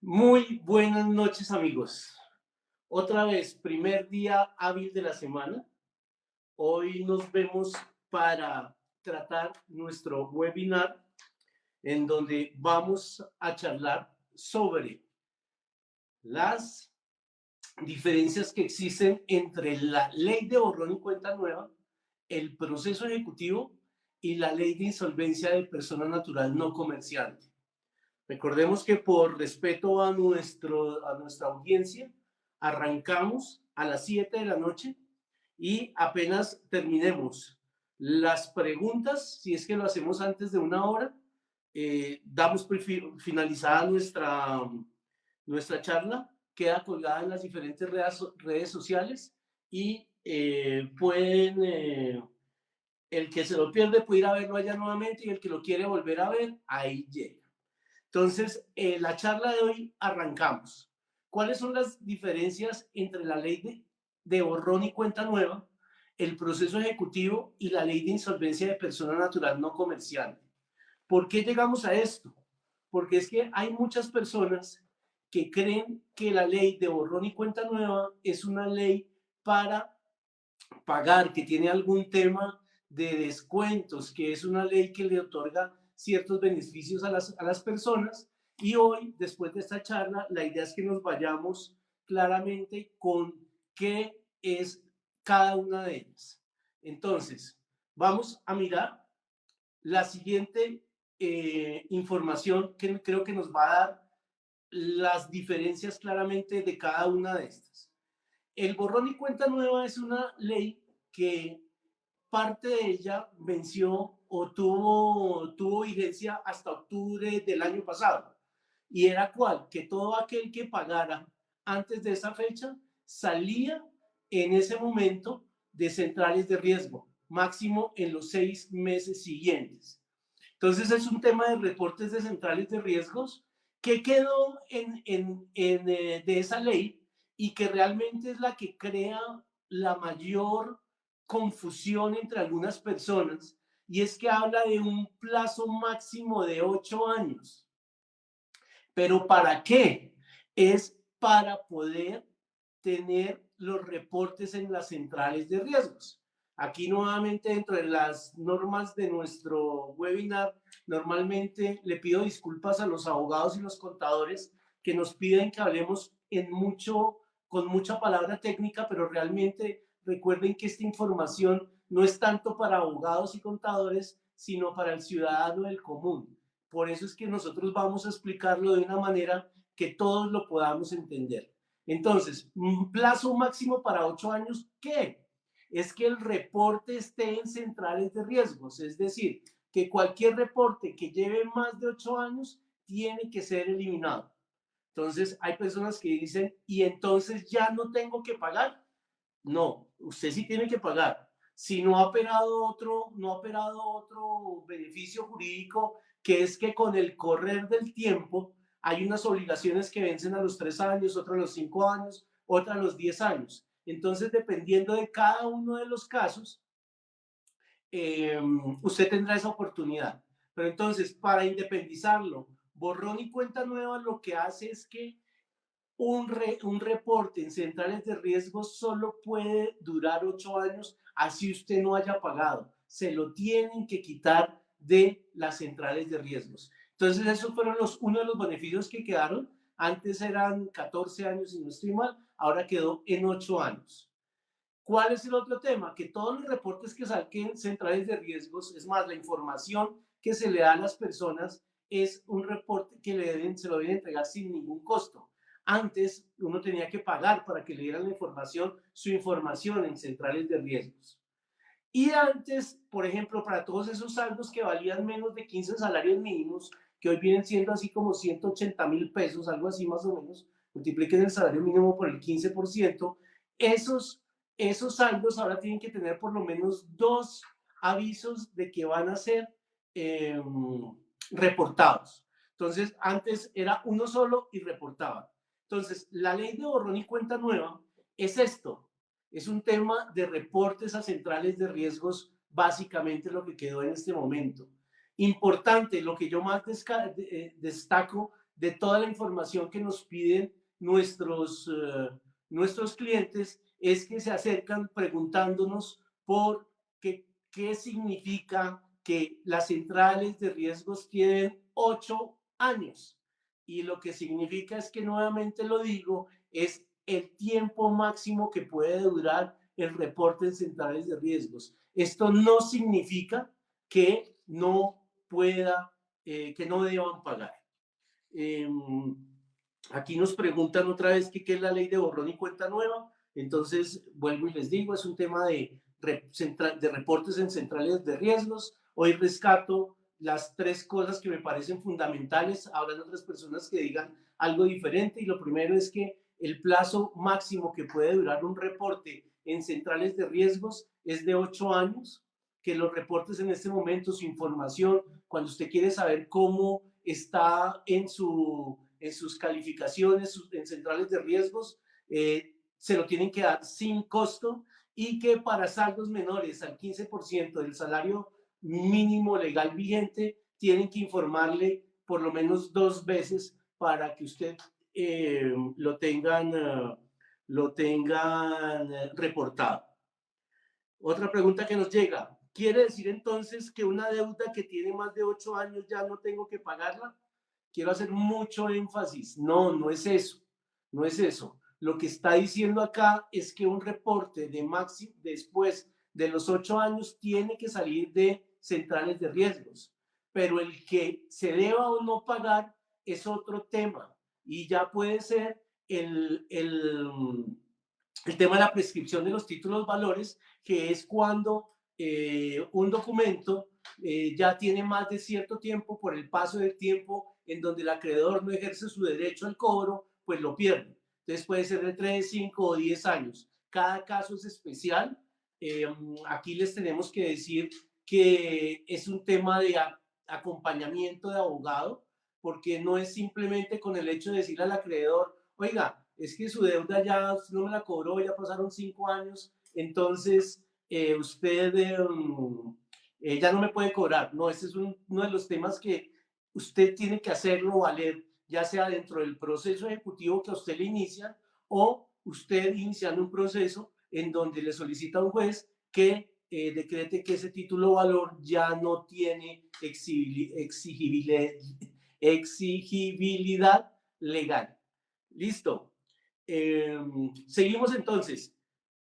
Muy buenas noches, amigos. Otra vez, primer día hábil de la semana. Hoy nos vemos para tratar nuestro webinar en donde vamos a charlar sobre las diferencias que existen entre la ley de borrón y cuenta nueva, el proceso ejecutivo y la ley de insolvencia de persona natural no comerciante. Recordemos que por respeto a nuestra audiencia, arrancamos a las 7 de la noche y apenas terminemos las preguntas, si es que lo hacemos antes de una hora, damos finalizada nuestra charla, queda colgada en las diferentes redes sociales y el que se lo pierde puede ir a verlo allá nuevamente y el que lo quiere volver a ver, ahí llega. Entonces, la charla de hoy arrancamos. ¿Cuáles son las diferencias entre la ley de borrón y cuenta nueva, el proceso ejecutivo y la ley de insolvencia de persona natural no comerciante? ¿Por qué llegamos a esto? Porque es que hay muchas personas que creen que la ley de borrón y cuenta nueva es una ley para pagar, que tiene algún tema de descuentos, que es una ley que le otorga ciertos beneficios a las personas. Y hoy, después de esta charla, la idea es que nos vayamos claramente con qué es cada una de ellas. Entonces, vamos a mirar la siguiente información que creo que nos va a dar las diferencias claramente de cada una de estas. El borrón y cuenta nueva es una ley que parte de ella venció o tuvo vigencia hasta octubre del año pasado. ¿Y era cuál? Que todo aquel que pagara antes de esa fecha salía en ese momento de centrales de riesgo, máximo en los 6 meses siguientes. Entonces es un tema de reportes de centrales de riesgos que quedó de esa ley y que realmente es la que crea la mayor confusión entre algunas personas, y es que habla de un plazo máximo de 8 años. ¿Pero para qué? Es para poder tener los reportes en las centrales de riesgos. Aquí nuevamente dentro de las normas de nuestro webinar, normalmente le pido disculpas a los abogados y los contadores que nos piden que hablemos con mucha palabra técnica, pero realmente recuerden que esta información no es tanto para abogados y contadores, sino para el ciudadano del común. Por eso es que nosotros vamos a explicarlo de una manera que todos lo podamos entender. Entonces, un plazo máximo para 8 años, ¿qué? Es que el reporte esté en centrales de riesgos, es decir, que cualquier reporte que lleve más de 8 años tiene que ser eliminado. Entonces, hay personas que dicen, ¿y entonces ya no tengo que pagar? No, usted sí tiene que pagar. Si no ha operado otro beneficio jurídico, que es que con el correr del tiempo hay unas obligaciones que vencen a los 3 años, otras a los 5 años, otras a los 10 años. Entonces, dependiendo de cada uno de los casos, usted tendrá esa oportunidad. Pero entonces, para independizarlo, borrón y cuenta nueva lo que hace es que un reporte en centrales de riesgo solo puede durar 8 años, así usted no haya pagado. Se lo tienen que quitar de las centrales de riesgos. Entonces, esos fueron uno de los beneficios que quedaron. Antes eran 14 años, si no estoy mal, ahora quedó en 8 años. ¿Cuál es el otro tema? Que todos los reportes que saquen centrales de riesgos, es más, la información que se le da a las personas es un reporte que se lo deben entregar sin ningún costo. Antes uno tenía que pagar para que le dieran su información en centrales de riesgos. Y antes, por ejemplo, para todos esos saldos que valían menos de 15 salarios mínimos, que hoy vienen siendo así como 180.000 pesos, algo así más o menos, multipliquen el salario mínimo por el 15%, esos saldos ahora tienen que tener por lo menos 2 avisos de que van a ser eh, reportados. Entonces, antes era uno solo y reportaban. Entonces, la ley de borrón y cuenta nueva es esto, es un tema de reportes a centrales de riesgos, básicamente lo que quedó en este momento. Importante, lo que yo más destaco de toda la información que nos piden nuestros clientes es que se acercan preguntándonos por qué significa que las centrales de riesgos tienen 8 años. Y lo que significa es que, nuevamente lo digo, es el tiempo máximo que puede durar el reporte en centrales de riesgos. Esto no significa que no que no deban pagar. Aquí nos preguntan otra vez qué es la ley de borrón y cuenta nueva. Entonces, vuelvo y les digo, es un tema de reportes en centrales de riesgos. Hoy rescato las 3 cosas que me parecen fundamentales. Habrán otras personas que digan algo diferente, y lo primero es que el plazo máximo que puede durar un reporte en centrales de riesgos es de 8 años, que los reportes en este momento, su información, cuando usted quiere saber cómo está en sus calificaciones, en centrales de riesgos, se lo tienen que dar sin costo, y que para saldos menores al 15% del salario mínimo legal vigente tienen que informarle por lo menos 2 veces para que usted lo tengan reportado. Otra pregunta que nos llega: ¿quiere decir entonces que una deuda que tiene más de 8 años ya no tengo que pagarla? Quiero hacer mucho énfasis. No, no es eso. No es eso. Lo que está diciendo acá es que un reporte de máximo después de los 8 años tiene que salir de centrales de riesgos. Pero el que se deba o no pagar es otro tema. Y ya puede ser el tema de la prescripción de los títulos valores, que es cuando un documento ya tiene más de cierto tiempo, por el paso del tiempo en donde el acreedor no ejerce su derecho al cobro, pues lo pierde. Entonces puede ser de 3, 5 o 10 años. Cada caso es especial. Aquí les tenemos que decir que es un tema de acompañamiento de abogado, porque no es simplemente con el hecho de decirle al acreedor: oiga, es que su deuda ya no me la cobró, ya pasaron 5 años, entonces usted ya no me puede cobrar. No, ese es uno de los temas que usted tiene que hacerlo valer, ya sea dentro del proceso ejecutivo que a usted le inicia, o usted iniciando un proceso en donde le solicita a un juez que decrete que ese título valor ya no tiene exigibilidad legal. Listo. Seguimos entonces.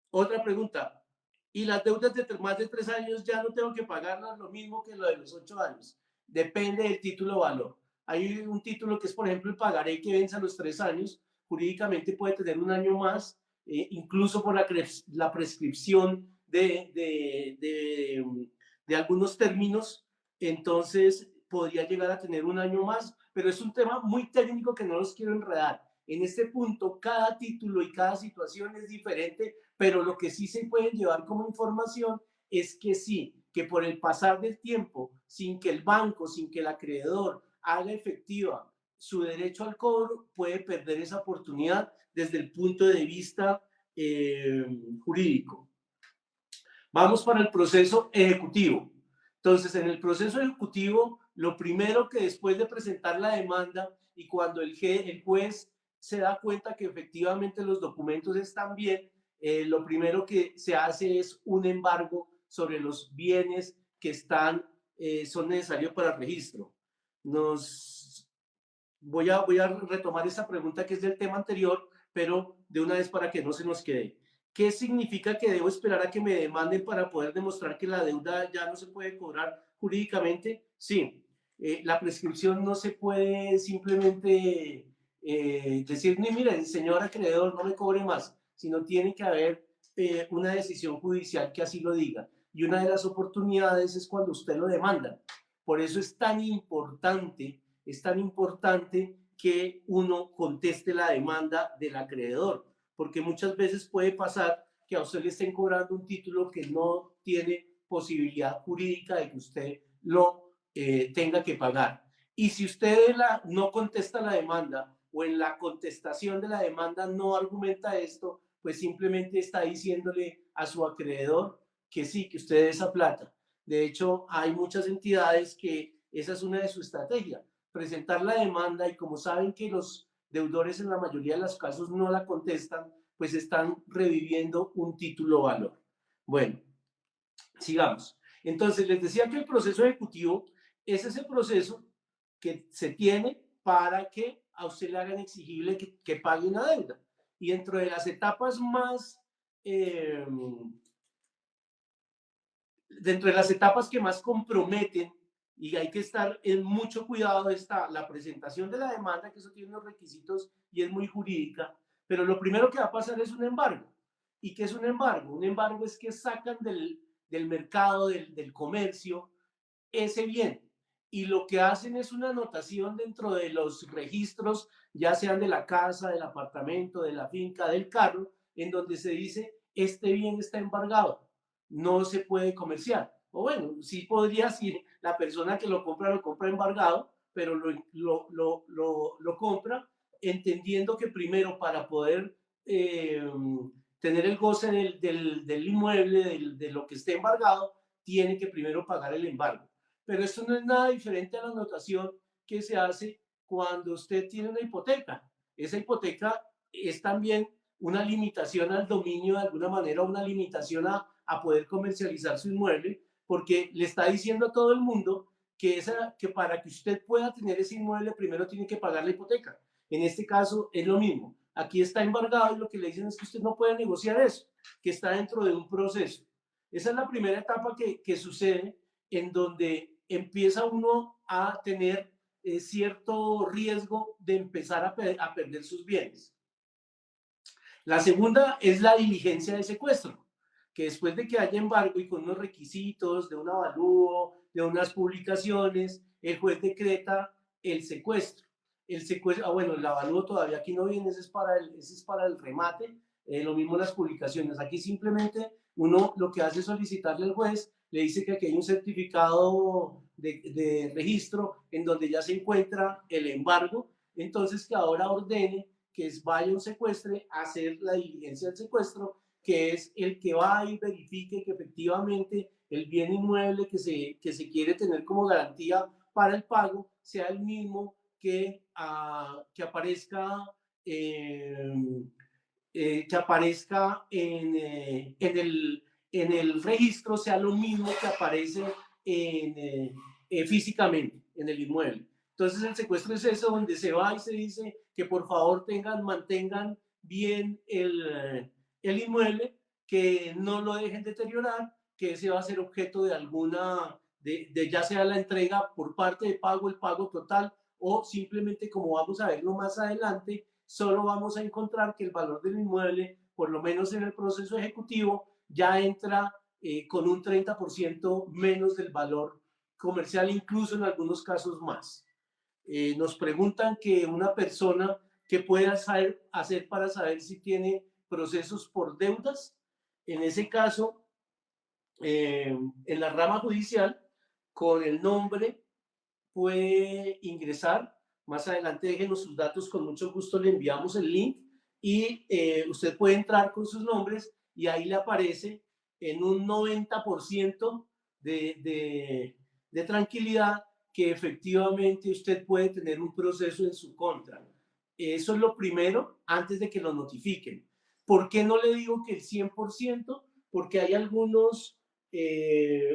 Otra pregunta: ¿y las deudas de más de 3 años ya no tengo que pagarlas lo mismo que lo de los 8 años? Depende del título valor. Hay un título que es, por ejemplo, el pagaré, que vence a los 3 años. Jurídicamente puede tener un año más, incluso por la prescripción de algunos términos. Entonces, podría llegar a tener un año más, pero es un tema muy técnico que no los quiero enredar. En este punto, cada título y cada situación es diferente, pero lo que sí se pueden llevar como información es que sí, que por el pasar del tiempo, sin que el banco, sin que el acreedor haga efectiva su derecho al cobro, puede perder esa oportunidad desde el punto de vista jurídico. Vamos para el proceso ejecutivo. Entonces, en el proceso ejecutivo, lo primero que, después de presentar la demanda y cuando el juez se da cuenta que efectivamente los documentos están bien, lo primero que se hace es un embargo sobre los bienes que son necesarios para el registro. Voy a retomar esa pregunta que es del tema anterior, pero de una vez para que no se nos quede. ¿Qué significa que debo esperar a que me demanden para poder demostrar que la deuda ya no se puede cobrar jurídicamente? Sí, la prescripción no se puede simplemente decir: mire, señor acreedor, no me cobre más, sino tiene que haber una decisión judicial que así lo diga. Y una de las oportunidades es cuando usted lo demanda. Por eso es tan importante que uno conteste la demanda del acreedor, porque muchas veces puede pasar que a usted le estén cobrando un título que no tiene posibilidad jurídica de que usted lo tenga que pagar. Y si usted no contesta la demanda, o en la contestación de la demanda no argumenta esto, pues simplemente está diciéndole a su acreedor que sí, que usted dé esa plata. De hecho, hay muchas entidades que esa es una de sus estrategias: presentar la demanda y como saben que los deudores en la mayoría de los casos no la contestan, pues están reviviendo un título valor. Bueno, sigamos. Entonces, les decía que el proceso ejecutivo es ese proceso que se tiene para que a usted le hagan exigible que pague una deuda. Y dentro de las etapas más, dentro de las etapas que más comprometen y hay que estar en mucho cuidado está la presentación de la demanda, que eso tiene unos requisitos y es muy jurídica, pero lo primero que va a pasar es un embargo. ¿Y qué es un embargo? Un embargo es que sacan del mercado, del comercio, ese bien. Y lo que hacen es una anotación dentro de los registros, ya sean de la casa, del apartamento, de la finca, del carro, en donde se dice, este bien está embargado, no se puede comerciar. O bueno, sí podría, si la persona que lo compra embargado, pero lo compra entendiendo que primero para poder tener el goce del inmueble, de lo que esté embargado, tiene que primero pagar el embargo. Pero esto no es nada diferente a la anotación que se hace cuando usted tiene una hipoteca. Esa hipoteca es también una limitación al dominio de alguna manera, una limitación a poder comercializar su inmueble, porque le está diciendo a todo el mundo que para que usted pueda tener ese inmueble primero tiene que pagar la hipoteca. En este caso es lo mismo. Aquí está embargado y lo que le dicen es que usted no puede negociar eso, que está dentro de un proceso. Esa es la primera etapa que sucede en donde empieza uno a tener cierto riesgo de empezar a perder sus bienes. La segunda es la diligencia de secuestro, que después de que haya embargo y con unos requisitos de un avalúo, de unas publicaciones, el juez decreta el secuestro. El secuestro, bueno, el avalúo todavía aquí no viene, ese es para el remate, lo mismo las publicaciones. Aquí simplemente uno lo que hace es solicitarle al juez, le dice que aquí hay un certificado de registro en donde ya se encuentra el embargo, entonces que ahora ordene que vaya un secuestre a hacer la diligencia del secuestro, que es el que va y verifique que efectivamente el bien inmueble que se quiere tener como garantía para el pago sea el mismo que aparezca que aparezca en el registro sea lo mismo que aparece físicamente en el inmueble. Entonces el secuestro es eso, donde se va y se dice que por favor mantengan bien el inmueble, que no lo dejen deteriorar, que ese va a ser objeto de alguna, ya sea la entrega por parte de pago, el pago total, o simplemente como vamos a verlo más adelante, solo vamos a encontrar que el valor del inmueble, por lo menos en el proceso ejecutivo, ya entra con un 30% menos del valor comercial, incluso en algunos casos más. Nos preguntan que una persona que pueda hacer para saber si tiene procesos por deudas. En ese caso, en la rama judicial, con el nombre puede ingresar. Más adelante déjenos sus datos, con mucho gusto le enviamos el link y usted puede entrar con sus nombres y ahí le aparece en un 90% de tranquilidad que efectivamente usted puede tener un proceso en su contra. Eso es lo primero antes de que lo notifiquen. ¿Por qué no le digo que el 100%? Porque hay algunos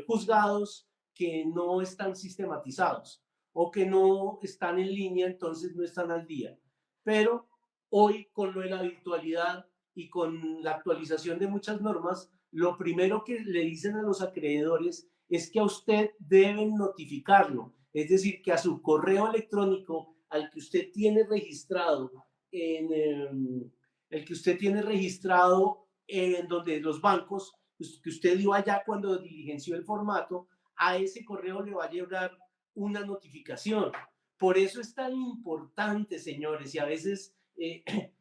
juzgados que no están sistematizados o que no están en línea, entonces no están al día. Pero hoy, con lo de la virtualidad y con la actualización de muchas normas, lo primero que le dicen a los acreedores es que a usted deben notificarlo, es decir, que a su correo electrónico al que usted tiene registrado el que usted tiene registrado en donde los bancos que usted dio allá cuando diligenció el formato, a ese correo le va a llegar una notificación. Por eso es tan importante, señores, y a veces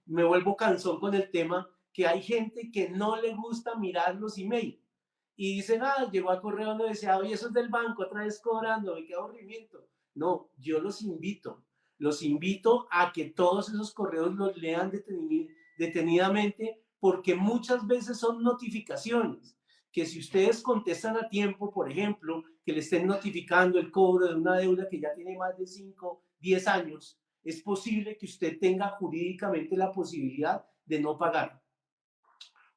me vuelvo cansón con el tema, que hay gente que no le gusta mirar los emails y dicen, llegó a correo no deseado y eso es del banco, otra vez cobrando, qué aburrimiento. No, yo los invito a que todos esos correos los lean detenidamente, porque muchas veces son notificaciones que si ustedes contestan a tiempo, por ejemplo, que le estén notificando el cobro de una deuda que ya tiene más de 5, 10 años, es posible que usted tenga jurídicamente la posibilidad de no pagar.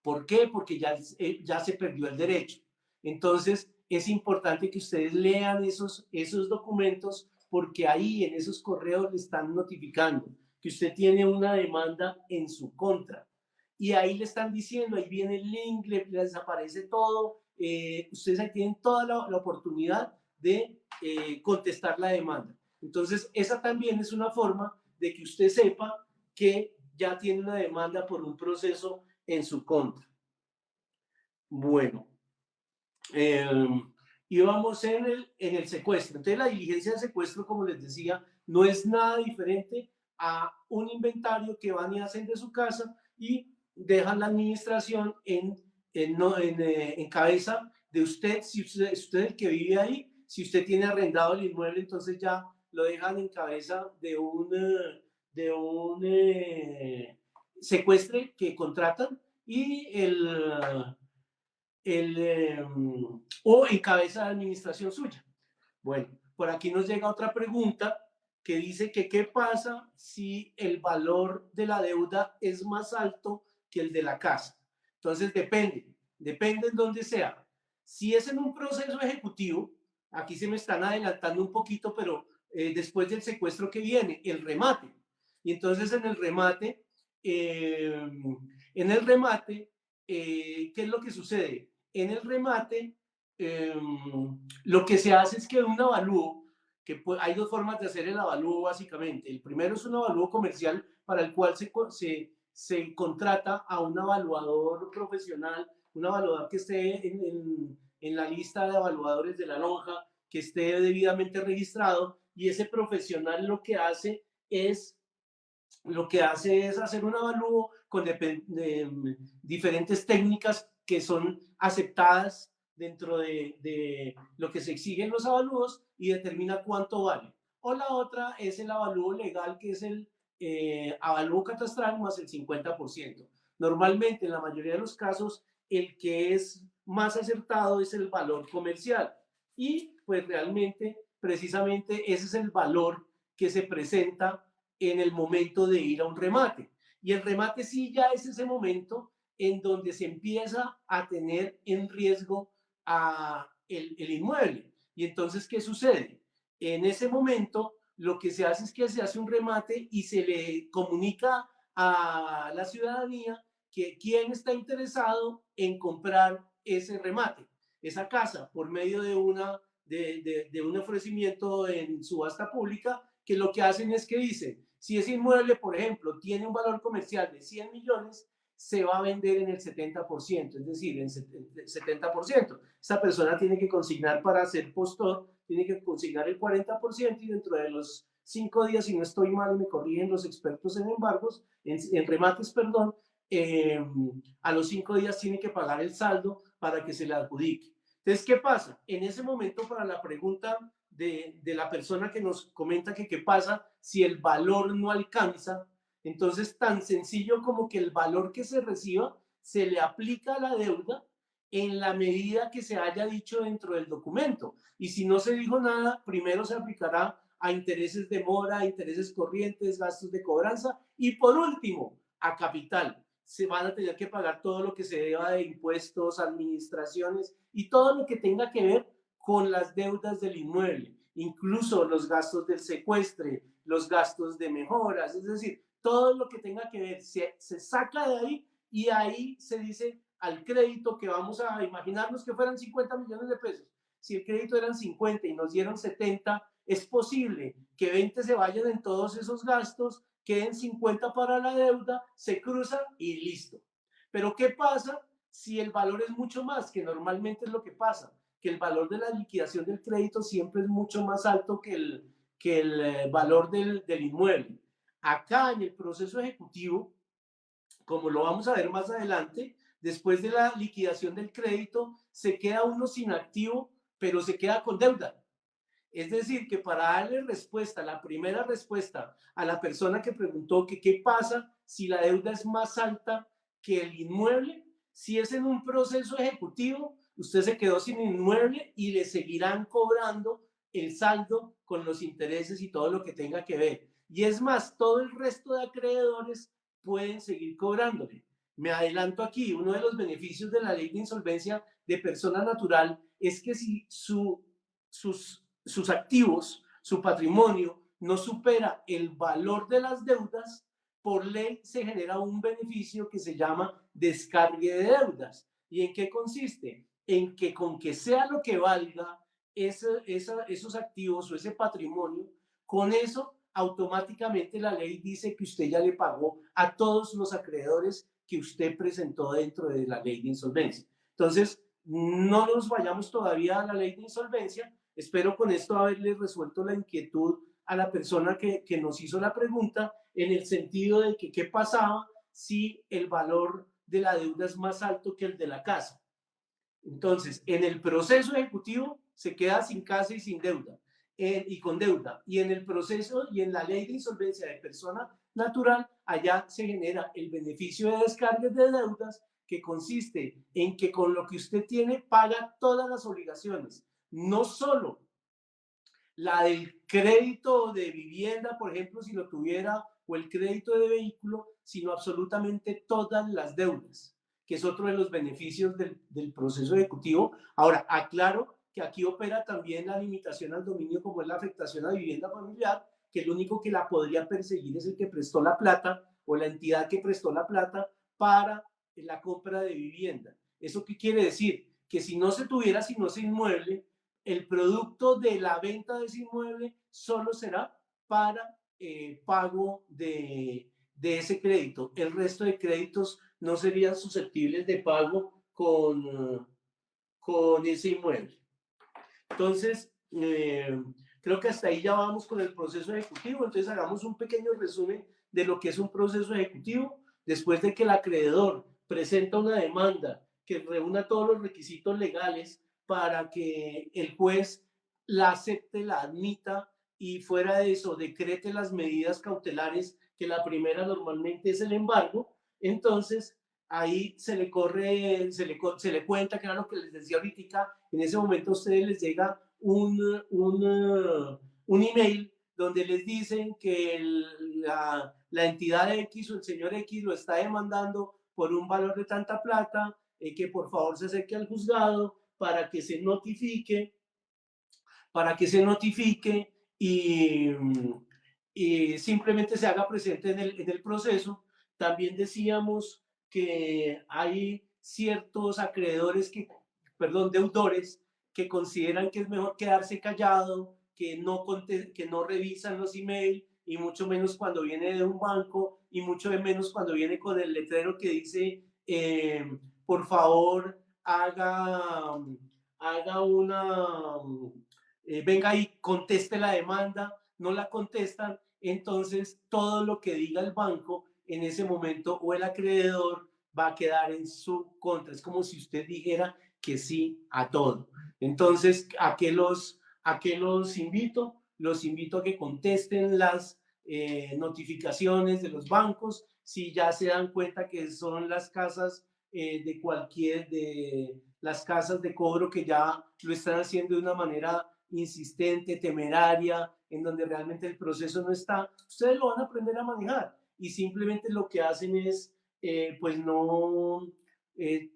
¿Por qué? Porque ya se perdió el derecho. Entonces, es importante que ustedes lean esos documentos porque ahí en esos correos le están notificando que usted tiene una demanda en su contra. Y ahí le están diciendo, ahí viene el link, les aparece todo. Ustedes ahí tienen toda la oportunidad de contestar la demanda. Entonces, esa también es una forma de que usted sepa que ya tiene una demanda por un proceso en su contra. Bueno, íbamos en el secuestro. Entonces, la diligencia de secuestro, como les decía, no es nada diferente a un inventario que van y hacen de su casa y dejan la administración en cabeza de usted. Si usted es el que vive ahí, si usted tiene arrendado el inmueble, entonces ya lo dejan en cabeza de un secuestre que contratan y o en cabeza de administración suya. Bueno, por aquí nos llega otra pregunta que dice que qué pasa si el valor de la deuda es más alto que el de la casa. Entonces depende en dónde sea. Si es en un proceso ejecutivo, aquí se me están adelantando un poquito, pero después del secuestro que viene, el remate. Y entonces eh, en el remate, ¿qué es lo que sucede? En el remate, lo que se hace es que un avalúo, hay dos formas de hacer el avalúo básicamente. El primero es un avalúo comercial para el cual se contrata a un evaluador profesional, un evaluador que esté en la lista de evaluadores de la lonja, que esté debidamente registrado, y ese profesional lo que hace es hacer un avalúo con diferentes técnicas que son aceptadas dentro de lo que se exigen los avalúos y determina cuánto vale. O la otra es el avalúo legal, que es el avalúo catastral más el 50%. Normalmente, en la mayoría de los casos, el que es más acertado es el valor comercial. Y pues realmente, precisamente, ese es el valor que se presenta en el momento de ir a un remate. Y el remate sí ya es ese momento en donde se empieza a tener en riesgo el inmueble. Y entonces, ¿qué sucede? En ese momento, lo que se hace es que se hace un remate y se le comunica a la ciudadanía que quién está interesado en comprar ese remate, esa casa, por medio de un ofrecimiento en subasta pública, que lo que hacen es que dicen, si ese inmueble, por ejemplo, tiene un valor comercial de 100 millones, se va a vender en el 70%, es decir, en 70%. Esa persona tiene que consignar para ser postor, tiene que consignar el 40% y dentro de los 5 días, si no estoy mal y me corrigen los expertos en embargos, en remates, perdón, a los 5 días tiene que pagar el saldo para que se le adjudique. Entonces, ¿qué pasa? En ese momento, para la pregunta de la persona que nos comenta que qué pasa si el valor no alcanza, entonces tan sencillo como que el valor que se reciba se le aplica a la deuda en la medida que se haya dicho dentro del documento. Y si no se dijo nada, primero se aplicará a intereses de mora, a intereses corrientes, gastos de cobranza y por último, a capital. Se van a tener que pagar todo lo que se deba de impuestos, administraciones y todo lo que tenga que ver con las deudas del inmueble, incluso los gastos del secuestre, los gastos de mejoras, es decir, todo lo que tenga que ver se saca de ahí y ahí se dice al crédito que vamos a imaginarnos que fueran 50 millones de pesos. Si el crédito eran 50 y nos dieron 70, es posible que 20 se vayan en todos esos gastos, queden 50 para la deuda, se cruza y listo. Pero ¿qué pasa si el valor es mucho más? Que normalmente es lo que pasa, que el valor de la liquidación del crédito siempre es mucho más alto que el valor del inmueble. Acá en el proceso ejecutivo, como lo vamos a ver más adelante, después de la liquidación del crédito, se queda uno sin activo, pero se queda con deuda. Es decir, que para darle respuesta, la primera respuesta a la persona que preguntó que qué pasa si la deuda es más alta que el inmueble, si es en un proceso ejecutivo, usted se quedó sin inmueble y le seguirán cobrando el saldo con los intereses y todo lo que tenga que ver. Y es más, todo el resto de acreedores pueden seguir cobrándole. Me adelanto aquí, uno de los beneficios de la ley de insolvencia de persona natural es que si sus activos, su patrimonio, no supera el valor de las deudas, por ley se genera un beneficio que se llama descargue de deudas. ¿Y en qué consiste? En que con que sea lo que valga esos activos o ese patrimonio, con eso automáticamente la ley dice que usted ya le pagó a todos los acreedores que usted presentó dentro de la ley de insolvencia. Entonces, no nos vayamos todavía a la ley de insolvencia. Espero con esto haberle resuelto la inquietud a la persona que nos hizo la pregunta, en el sentido de que qué pasaba si el valor de la deuda es más alto que el de la casa. Entonces, en el proceso ejecutivo se queda sin casa y sin deuda, y con deuda. Y en el proceso y en la ley de insolvencia de persona natural, allá se genera el beneficio de descargas de deudas, que consiste en que con lo que usted tiene paga todas las obligaciones, no solo la del crédito de vivienda, por ejemplo, si lo tuviera, o el crédito de vehículo, sino absolutamente todas las deudas, que es otro de los beneficios del proceso ejecutivo. Ahora, aclaro que aquí opera también la limitación al dominio, como es la afectación a vivienda familiar, que el único que la podría perseguir es el que prestó la plata o la entidad que prestó la plata para la compra de vivienda. ¿Eso qué quiere decir? Que si no se tuviera sino ese inmueble, el producto de la venta de ese inmueble solo será para pago de ese crédito. El resto de créditos no serían susceptibles de pago con ese inmueble. Entonces, creo que hasta ahí ya vamos con el proceso ejecutivo. Entonces, hagamos un pequeño resumen de lo que es un proceso ejecutivo. Después de que el acreedor presenta una demanda que reúna todos los requisitos legales para que el juez la acepte, la admita, y fuera de eso decrete las medidas cautelares, que la primera normalmente es el embargo. Entonces ahí se le cuenta, que era lo que les decía ahorita. En ese momento a ustedes les llega un email donde les dicen que la entidad X o el señor X lo está demandando por un valor de tanta plata, que por favor se acerque al juzgado para que se notifique, y simplemente se haga presente en el proceso. También decíamos que hay ciertos deudores, que consideran que es mejor quedarse callado, que no revisan los emails, y mucho menos cuando viene de un banco, y mucho menos cuando viene con el letrero que dice, por favor, haga venga y conteste la demanda. No la contestan. Entonces todo lo que diga el banco en ese momento, o el acreedor, va a quedar en su contra. Es como si usted dijera que sí a todo. Entonces, ¿a qué los invito? Los invito a que contesten las notificaciones de los bancos. Si ya se dan cuenta que son las casas de las casas de cobro, que ya lo están haciendo de una manera insistente, temeraria, en donde realmente el proceso no está, ustedes lo van a aprender a manejar, y simplemente lo que hacen es, pues eh,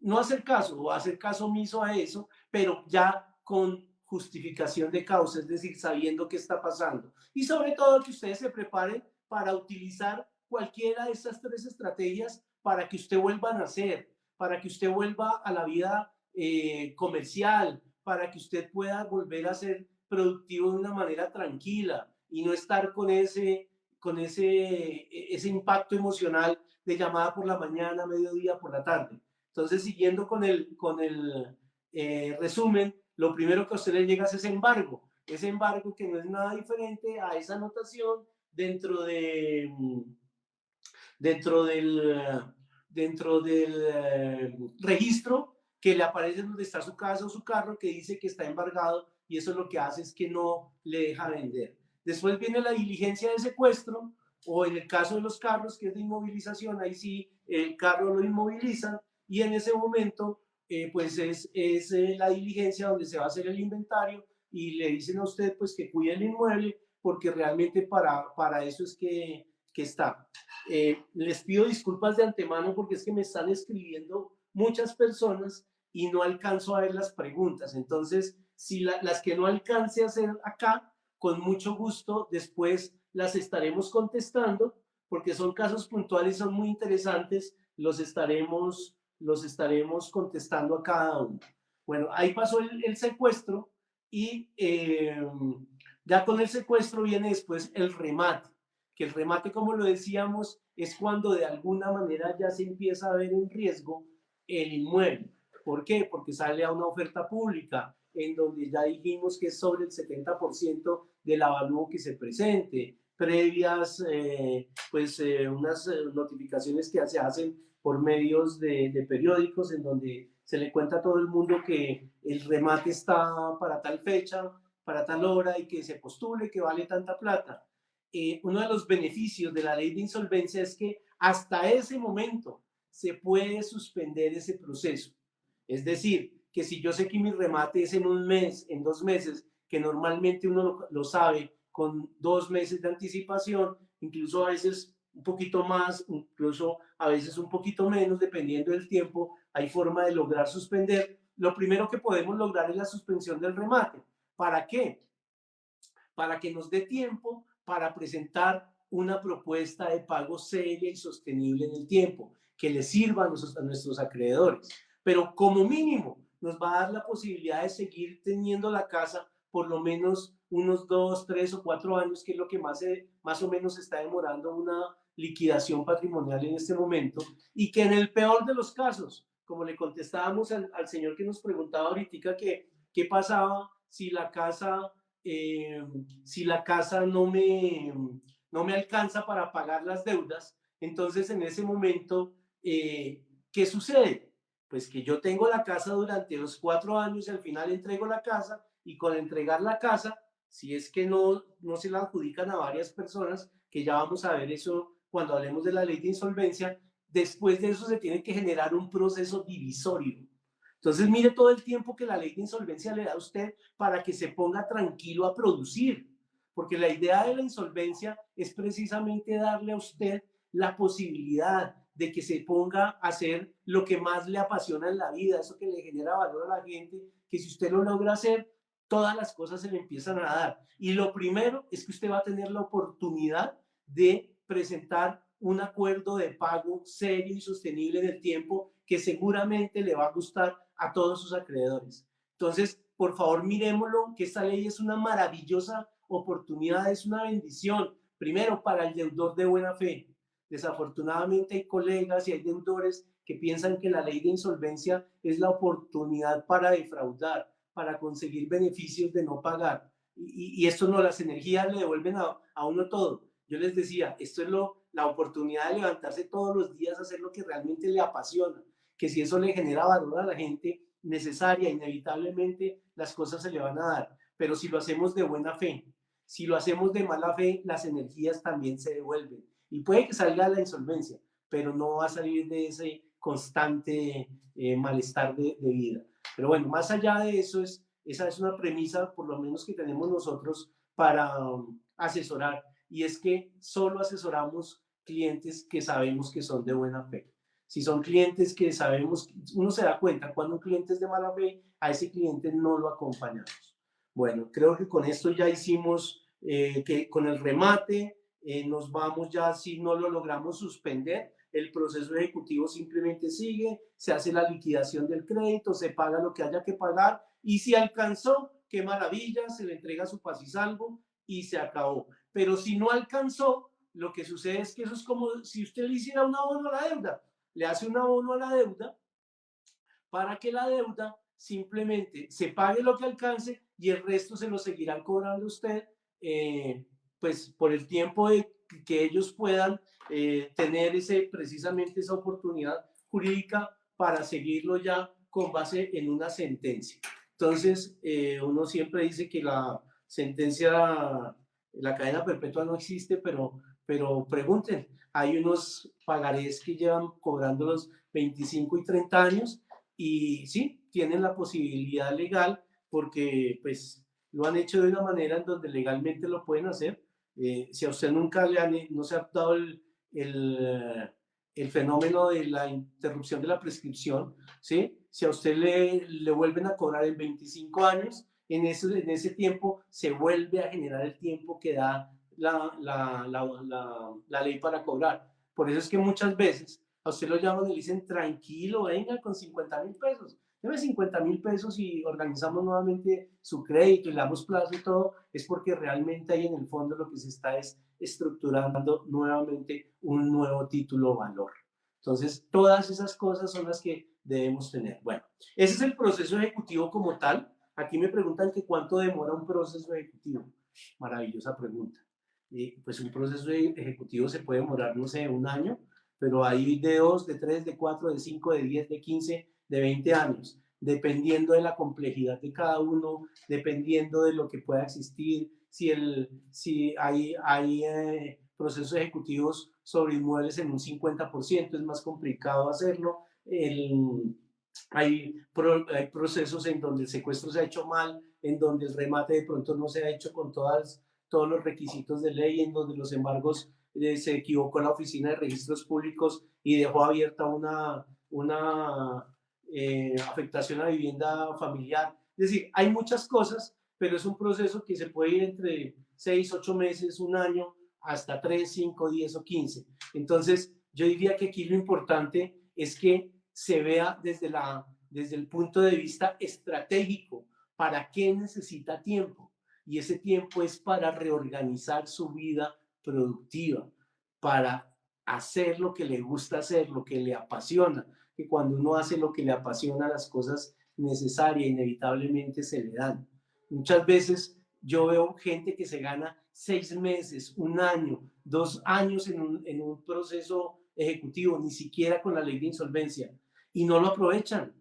no hacer caso, o hacer caso omiso a eso, pero ya con justificación de causa, es decir, sabiendo qué está pasando. Y sobre todo que ustedes se preparen para utilizar cualquiera de estas tres estrategias, para que usted vuelva a nacer, para que usted vuelva a la vida comercial, para que usted pueda volver a ser productivo de una manera tranquila, y no estar ese impacto emocional de llamada por la mañana, mediodía, por la tarde. Entonces, siguiendo con el resumen, lo primero que a usted le llega es ese embargo. Ese embargo, que no es nada diferente a esa anotación dentro del, dentro del registro, que le aparece donde está su casa o su carro, que dice que está embargado, y eso lo que hace es que no le deja vender. Después viene la diligencia de secuestro, o en el caso de los carros, que es de inmovilización. Ahí sí el carro lo inmovilizan, y en ese momento pues es la diligencia donde se va a hacer el inventario y le dicen a usted pues que cuide el inmueble porque realmente para eso es que está. Les pido disculpas de antemano porque es que me están escribiendo muchas personas y no alcanzo a ver las preguntas. Entonces, si las que no alcance a hacer acá, con mucho gusto después las estaremos contestando porque son casos puntuales, son muy interesantes, los estaremos contestando a cada uno. Bueno, ahí pasó el secuestro y ya con el secuestro viene después el remate, que el remate, como lo decíamos, es cuando de alguna manera ya se empieza a ver en riesgo el inmueble. ¿Por qué? Porque sale a una oferta pública en donde ya dijimos que es sobre el 70% del avalúo que se presente, previas unas notificaciones que se hacen por medios de periódicos en donde se le cuenta a todo el mundo que el remate está para tal fecha, para tal hora y que se postule, que vale tanta plata. Uno de los beneficios de la ley de insolvencia es que hasta ese momento se puede suspender ese proceso. Es decir, que si yo sé que mi remate es en un mes, en 2 meses, que normalmente uno lo sabe con 2 meses de anticipación, incluso a veces un poquito más, incluso a veces un poquito menos, dependiendo del tiempo, hay forma de lograr suspender. Lo primero que podemos lograr es la suspensión del remate. ¿Para qué? Para que nos dé tiempo para presentar una propuesta de pago seria y sostenible en el tiempo, que le sirva a nuestros acreedores. Pero como mínimo nos va a dar la posibilidad de seguir teniendo la casa por lo menos unos 2, 3 o 4 años, que es lo que más o menos está demorando una liquidación patrimonial en este momento, y que en el peor de los casos, como le contestábamos al señor que nos preguntaba ahorita que qué pasaba eh, si la casa no me alcanza para pagar las deudas, entonces en ese momento, ¿qué sucede? Pues que yo tengo la casa durante los 4 años y al final entrego la casa y con entregar la casa, si es que no se la adjudican a varias personas, que ya vamos a ver eso cuando hablemos de la ley de insolvencia, después de eso se tiene que generar un proceso divisorio. Entonces, mire todo el tiempo que la ley de insolvencia le da a usted para que se ponga tranquilo a producir, porque la idea de la insolvencia es precisamente darle a usted la posibilidad de que se ponga a hacer lo que más le apasiona en la vida, eso que le genera valor a la gente, que si usted lo logra hacer, todas las cosas se le empiezan a dar. Y lo primero es que usted va a tener la oportunidad de presentar un acuerdo de pago serio y sostenible en el tiempo que seguramente le va a gustar a todos sus acreedores. Entonces, por favor, miremoslo, que esta ley es una maravillosa oportunidad, es una bendición, primero para el deudor de buena fe. Desafortunadamente hay colegas y hay deudores que piensan que la ley de insolvencia es la oportunidad para defraudar, para conseguir beneficios de no pagar. Y esto no, las energías le devuelven a uno todo. Yo les decía, esto es la oportunidad de levantarse todos los días a hacer lo que realmente le apasiona, que si eso le genera valor a la gente necesaria, inevitablemente las cosas se le van a dar. Pero si lo hacemos de buena fe, si lo hacemos de mala fe, las energías también se devuelven. Y puede que salga la insolvencia, pero no va a salir de ese constante malestar de vida. Pero bueno, más allá de eso, esa es una premisa, por lo menos que tenemos nosotros para asesorar, y es que solo asesoramos clientes que sabemos que son de buena fe. Si son clientes que sabemos, uno se da cuenta cuando un cliente es de mala fe, a ese cliente no lo acompañamos. Bueno, creo que con esto ya hicimos que con el remate nos vamos ya, si no lo logramos suspender, el proceso ejecutivo simplemente sigue, se hace la liquidación del crédito, se paga lo que haya que pagar y si alcanzó, qué maravilla, se le entrega su paz y salvo y se acabó. Pero si no alcanzó, lo que sucede es que eso es como si usted le hiciera un abono a la deuda, le hace un abono a la deuda para que la deuda simplemente se pague lo que alcance y el resto se lo seguirán cobrando usted, pues por el tiempo de que ellos puedan tener precisamente esa oportunidad jurídica para seguirlo ya con base en una sentencia. Entonces, uno siempre dice que la sentencia, la cadena perpetua no existe, pero pregunten, hay unos pagarés que llevan cobrando los 25 y 30 años y sí, tienen la posibilidad legal porque pues lo han hecho de una manera en donde legalmente lo pueden hacer. Si a usted nunca no se ha dado el fenómeno de la interrupción de la prescripción, ¿sí? Si a usted le vuelven a cobrar en 25 años, en ese tiempo se vuelve a generar el tiempo que da la ley para cobrar. Por eso es que muchas veces a usted lo llaman y le dicen, tranquilo, venga con 50.000 pesos. Debe 50.000 pesos y organizamos nuevamente su crédito y le damos plazo y todo, es porque realmente ahí en el fondo lo que se está es estructurando nuevamente un nuevo título o valor. Entonces, todas esas cosas son las que debemos tener. Bueno, ese es el proceso ejecutivo como tal. Aquí me preguntan que cuánto demora un proceso ejecutivo. Maravillosa pregunta. Pues un proceso ejecutivo se puede demorar, no sé, un año, pero hay de 2, de 3, de 4, de 5, de 10, de 15, de 20 años, dependiendo de la complejidad de cada uno, dependiendo de lo que pueda existir, si hay procesos ejecutivos sobre inmuebles en un 50%, es más complicado hacerlo. Hay procesos en donde el secuestro se ha hecho mal, en donde el remate de pronto no se ha hecho con todos los requisitos de ley, en donde los embargos se equivocó la Oficina de Registros Públicos y dejó abierta una afectación a vivienda familiar. Es decir, hay muchas cosas, pero es un proceso que se puede ir entre 6, 8 meses, un año, hasta 3, 5, 10 o 15. Entonces, yo diría que aquí lo importante es que se vea desde el punto de vista estratégico, para qué necesita tiempo. Y ese tiempo es para reorganizar su vida productiva, para hacer lo que le gusta hacer, lo que le apasiona, que cuando uno hace lo que le apasiona, las cosas necesarias inevitablemente se le dan. Muchas veces yo veo gente que se gana 6 meses, un año, 2 años en un proceso ejecutivo, ni siquiera con la ley de insolvencia, y no lo aprovechan,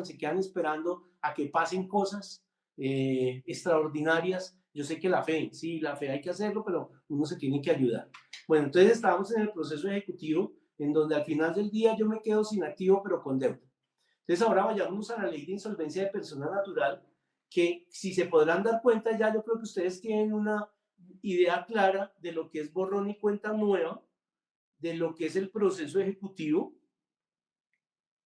se quedan esperando a que pasen cosas extraordinarias. Yo sé que la fe, sí, la fe hay que hacerlo, pero uno se tiene que ayudar. Bueno, entonces estábamos en el proceso ejecutivo, en donde al final del día yo me quedo sin activo, pero con deuda. Entonces ahora vayamos a la ley de insolvencia de persona natural, que si se podrán dar cuenta ya, yo creo que ustedes tienen una idea clara de lo que es borrón y cuenta nueva, de lo que es el proceso ejecutivo.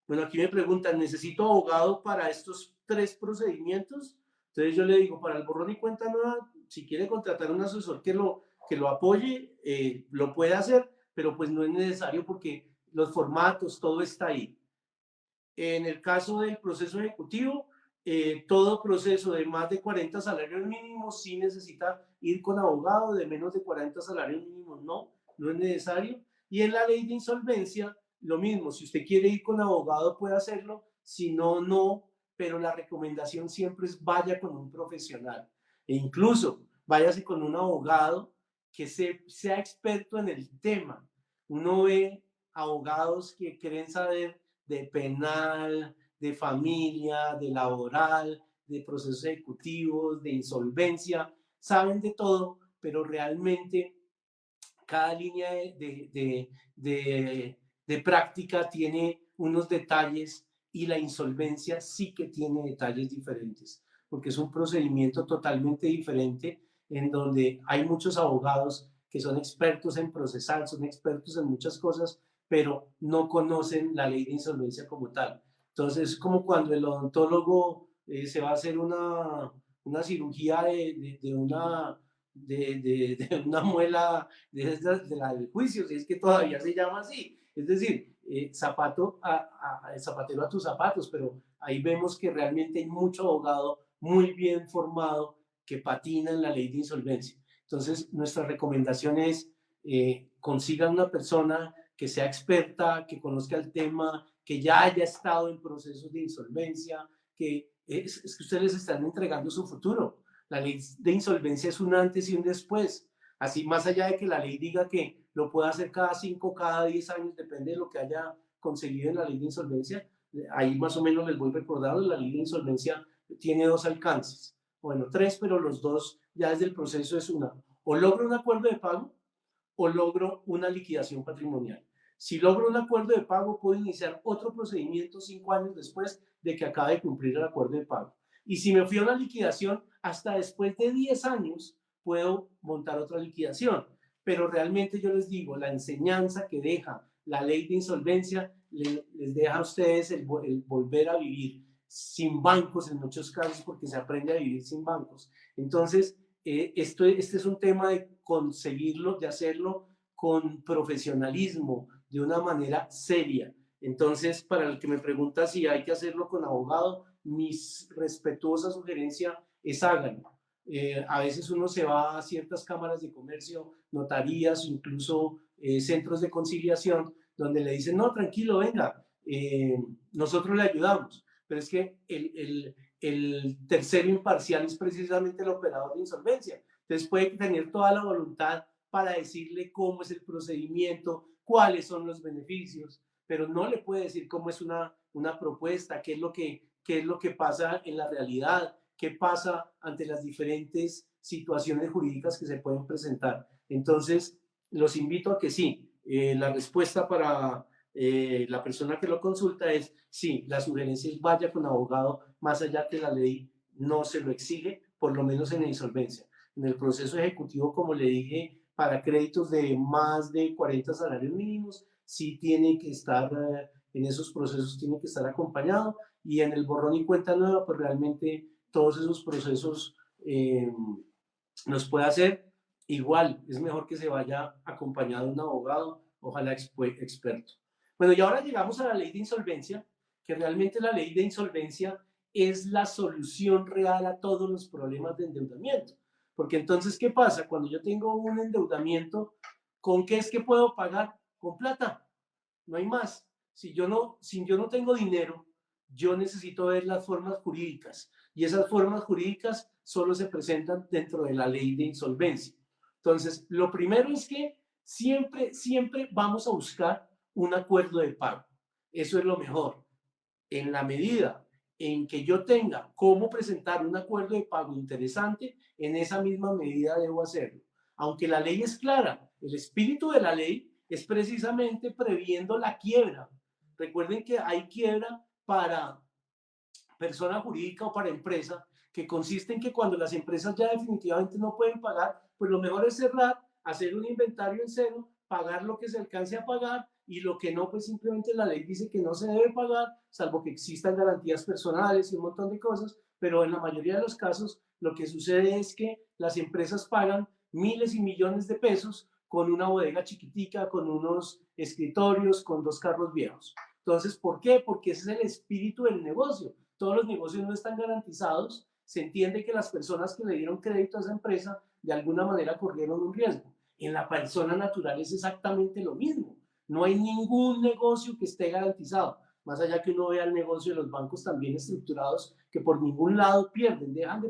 Bueno, aquí me preguntan, ¿necesito abogado para estos 3 procedimientos? Entonces yo le digo, para el borrón y cuenta nueva, si quiere contratar un asesor que lo apoye, lo puede hacer, pero pues no es necesario porque los formatos, todo está ahí. En el caso del proceso ejecutivo, todo proceso de más de 40 salarios mínimos sí necesita ir con abogado, de menos de 40 salarios mínimos no es necesario. Y en la ley de insolvencia, lo mismo, si usted quiere ir con abogado puede hacerlo, si no, no, pero la recomendación siempre es vaya con un profesional. E incluso váyase con un abogado que sea experto en el tema. Uno ve abogados que quieren saber de penal, de familia, de laboral, de procesos ejecutivos, de insolvencia, saben de todo, pero realmente cada línea de práctica tiene unos detalles y la insolvencia sí que tiene detalles diferentes, porque es un procedimiento totalmente diferente en donde hay muchos abogados que son expertos en procesar, son expertos en muchas cosas, pero no conocen la ley de insolvencia como tal. Entonces, es como cuando el odontólogo se va a hacer una cirugía de una muela de la del juicio, si es que todavía se llama así. Es decir, zapatero a tus zapatos, pero ahí vemos que realmente hay mucho abogado muy bien formado que patina en la ley de insolvencia. Entonces, nuestra recomendación es consigan una persona que sea experta, que conozca el tema, que ya haya estado en procesos de insolvencia, que es que ustedes les están entregando su futuro. La ley de insolvencia es un antes y un después. Así, más allá de que la ley diga que lo puede hacer cada 5, cada 10 años, depende de lo que haya conseguido en la ley de insolvencia. Ahí más o menos les voy recordando, la ley de insolvencia tiene 2 alcances. Bueno, 3, pero los 2 ya desde el proceso es una. O logro un acuerdo de pago o logro una liquidación patrimonial. Si logro un acuerdo de pago, puedo iniciar otro procedimiento 5 años después de que acabe de cumplir el acuerdo de pago. Y si me fui a una liquidación, hasta después de 10 años puedo montar otra liquidación. Pero realmente yo les digo, la enseñanza que deja la ley de insolvencia les deja a ustedes el volver a vivir sin bancos en muchos casos, porque se aprende a vivir sin bancos. Entonces, este es un tema de conseguirlo, de hacerlo con profesionalismo, de una manera seria. Entonces, para el que me pregunta si hay que hacerlo con abogado, mi respetuosa sugerencia es háganlo. A veces uno se va a ciertas cámaras de comercio, notarías, incluso centros de conciliación, donde le dicen, no, tranquilo, venga, nosotros le ayudamos. Pero es que el tercero imparcial es precisamente el operador de insolvencia. Entonces puede tener toda la voluntad para decirle cómo es el procedimiento, cuáles son los beneficios, pero no le puede decir cómo es una propuesta, qué es lo que pasa en la realidad, qué pasa ante las diferentes situaciones jurídicas que se pueden presentar. Entonces, los invito a que sí, la respuesta para la persona que lo consulta es sí, la sugerencia es vaya con abogado, más allá que la ley no se lo exige, por lo menos en la insolvencia. En el proceso ejecutivo, como le dije, para créditos de más de 40 salarios mínimos, sí tiene que estar, en esos procesos tiene que estar acompañado, y en el borrón y cuenta nueva, pues realmente todos esos procesos los puede hacer. Igual, es mejor que se vaya acompañado de un abogado, ojalá experto. Bueno, y ahora llegamos a la ley de insolvencia, que realmente la ley de insolvencia es la solución real a todos los problemas de endeudamiento. Porque entonces, ¿qué pasa? Cuando yo tengo un endeudamiento, ¿con qué es que puedo pagar? Con plata, no hay más. Si yo no tengo dinero, yo necesito ver las formas jurídicas, y esas formas jurídicas solo se presentan dentro de la ley de insolvencia. Entonces, lo primero es que siempre vamos a buscar un acuerdo de pago. Eso es lo mejor. En la medida en que yo tenga cómo presentar un acuerdo de pago interesante, en esa misma medida debo hacerlo. Aunque la ley es clara, el espíritu de la ley es precisamente previendo la quiebra. Recuerden que hay quiebra para persona jurídica o para empresa, que consiste en que cuando las empresas ya definitivamente no pueden pagar, pues lo mejor es cerrar, hacer un inventario en cero, pagar lo que se alcance a pagar, y lo que no, pues simplemente la ley dice que no se debe pagar, salvo que existan garantías personales y un montón de cosas, pero en la mayoría de los casos lo que sucede es que las empresas pagan miles y millones de pesos con una bodega chiquitica, con unos escritorios, con 2 carros viejos. Entonces, ¿por qué? Porque ese es el espíritu del negocio. Todos los negocios no están garantizados. Se entiende que las personas que le dieron crédito a esa empresa de alguna manera corrieron un riesgo. En la persona natural es exactamente lo mismo. No hay ningún negocio que esté garantizado. Más allá que uno vea el negocio de los bancos también estructurados, que por ningún lado pierden, dejan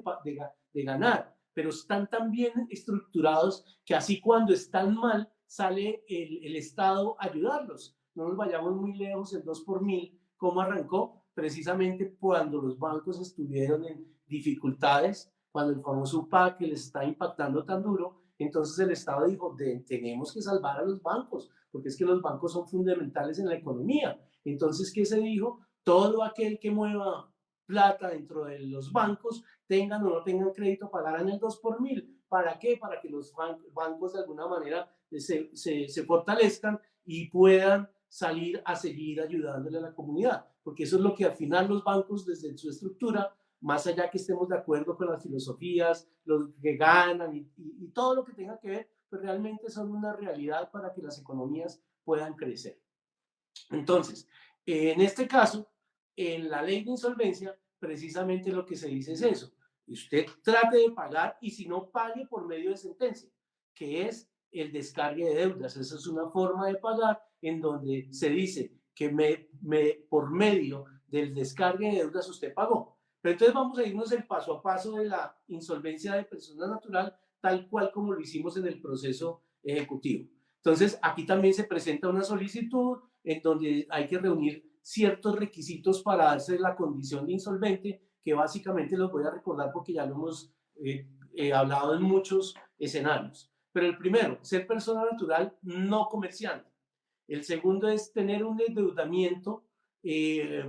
de ganar, pero están tan bien estructurados que así cuando están mal, sale el Estado a ayudarlos. No nos vayamos muy lejos, el 2 por mil, ¿cómo arrancó? Precisamente cuando los bancos estuvieron en dificultades, cuando el famoso UPA que les está impactando tan duro, entonces el Estado dijo, tenemos que salvar a los bancos, porque es que los bancos son fundamentales en la economía. Entonces, ¿qué se dijo? Todo aquel que mueva plata dentro de los bancos, tengan o no tengan crédito, pagarán el 2 por mil. ¿Para qué? Para que los bancos de alguna manera se fortalezcan y puedan salir a seguir ayudándole a la comunidad, porque eso es lo que al final los bancos desde su estructura, más allá que estemos de acuerdo con las filosofías, los que ganan y todo lo que tenga que ver, pues realmente son una realidad para que las economías puedan crecer. Entonces, en este caso, en la ley de insolvencia, precisamente lo que se dice es eso. Usted trate de pagar, y si no, pague por medio de sentencia, que es el descargue de deudas. Esa es una forma de pagar en donde se dice que por medio del descargue de deudas usted pagó. Pero entonces vamos a irnos el paso a paso de la insolvencia de persona natural, tal cual como lo hicimos en el proceso ejecutivo. Entonces, aquí también se presenta una solicitud en donde hay que reunir ciertos requisitos para darse la condición de insolvente, que básicamente los voy a recordar porque ya lo hemos hablado en muchos escenarios. Pero el primero, ser persona natural no comerciante. El segundo es tener un endeudamiento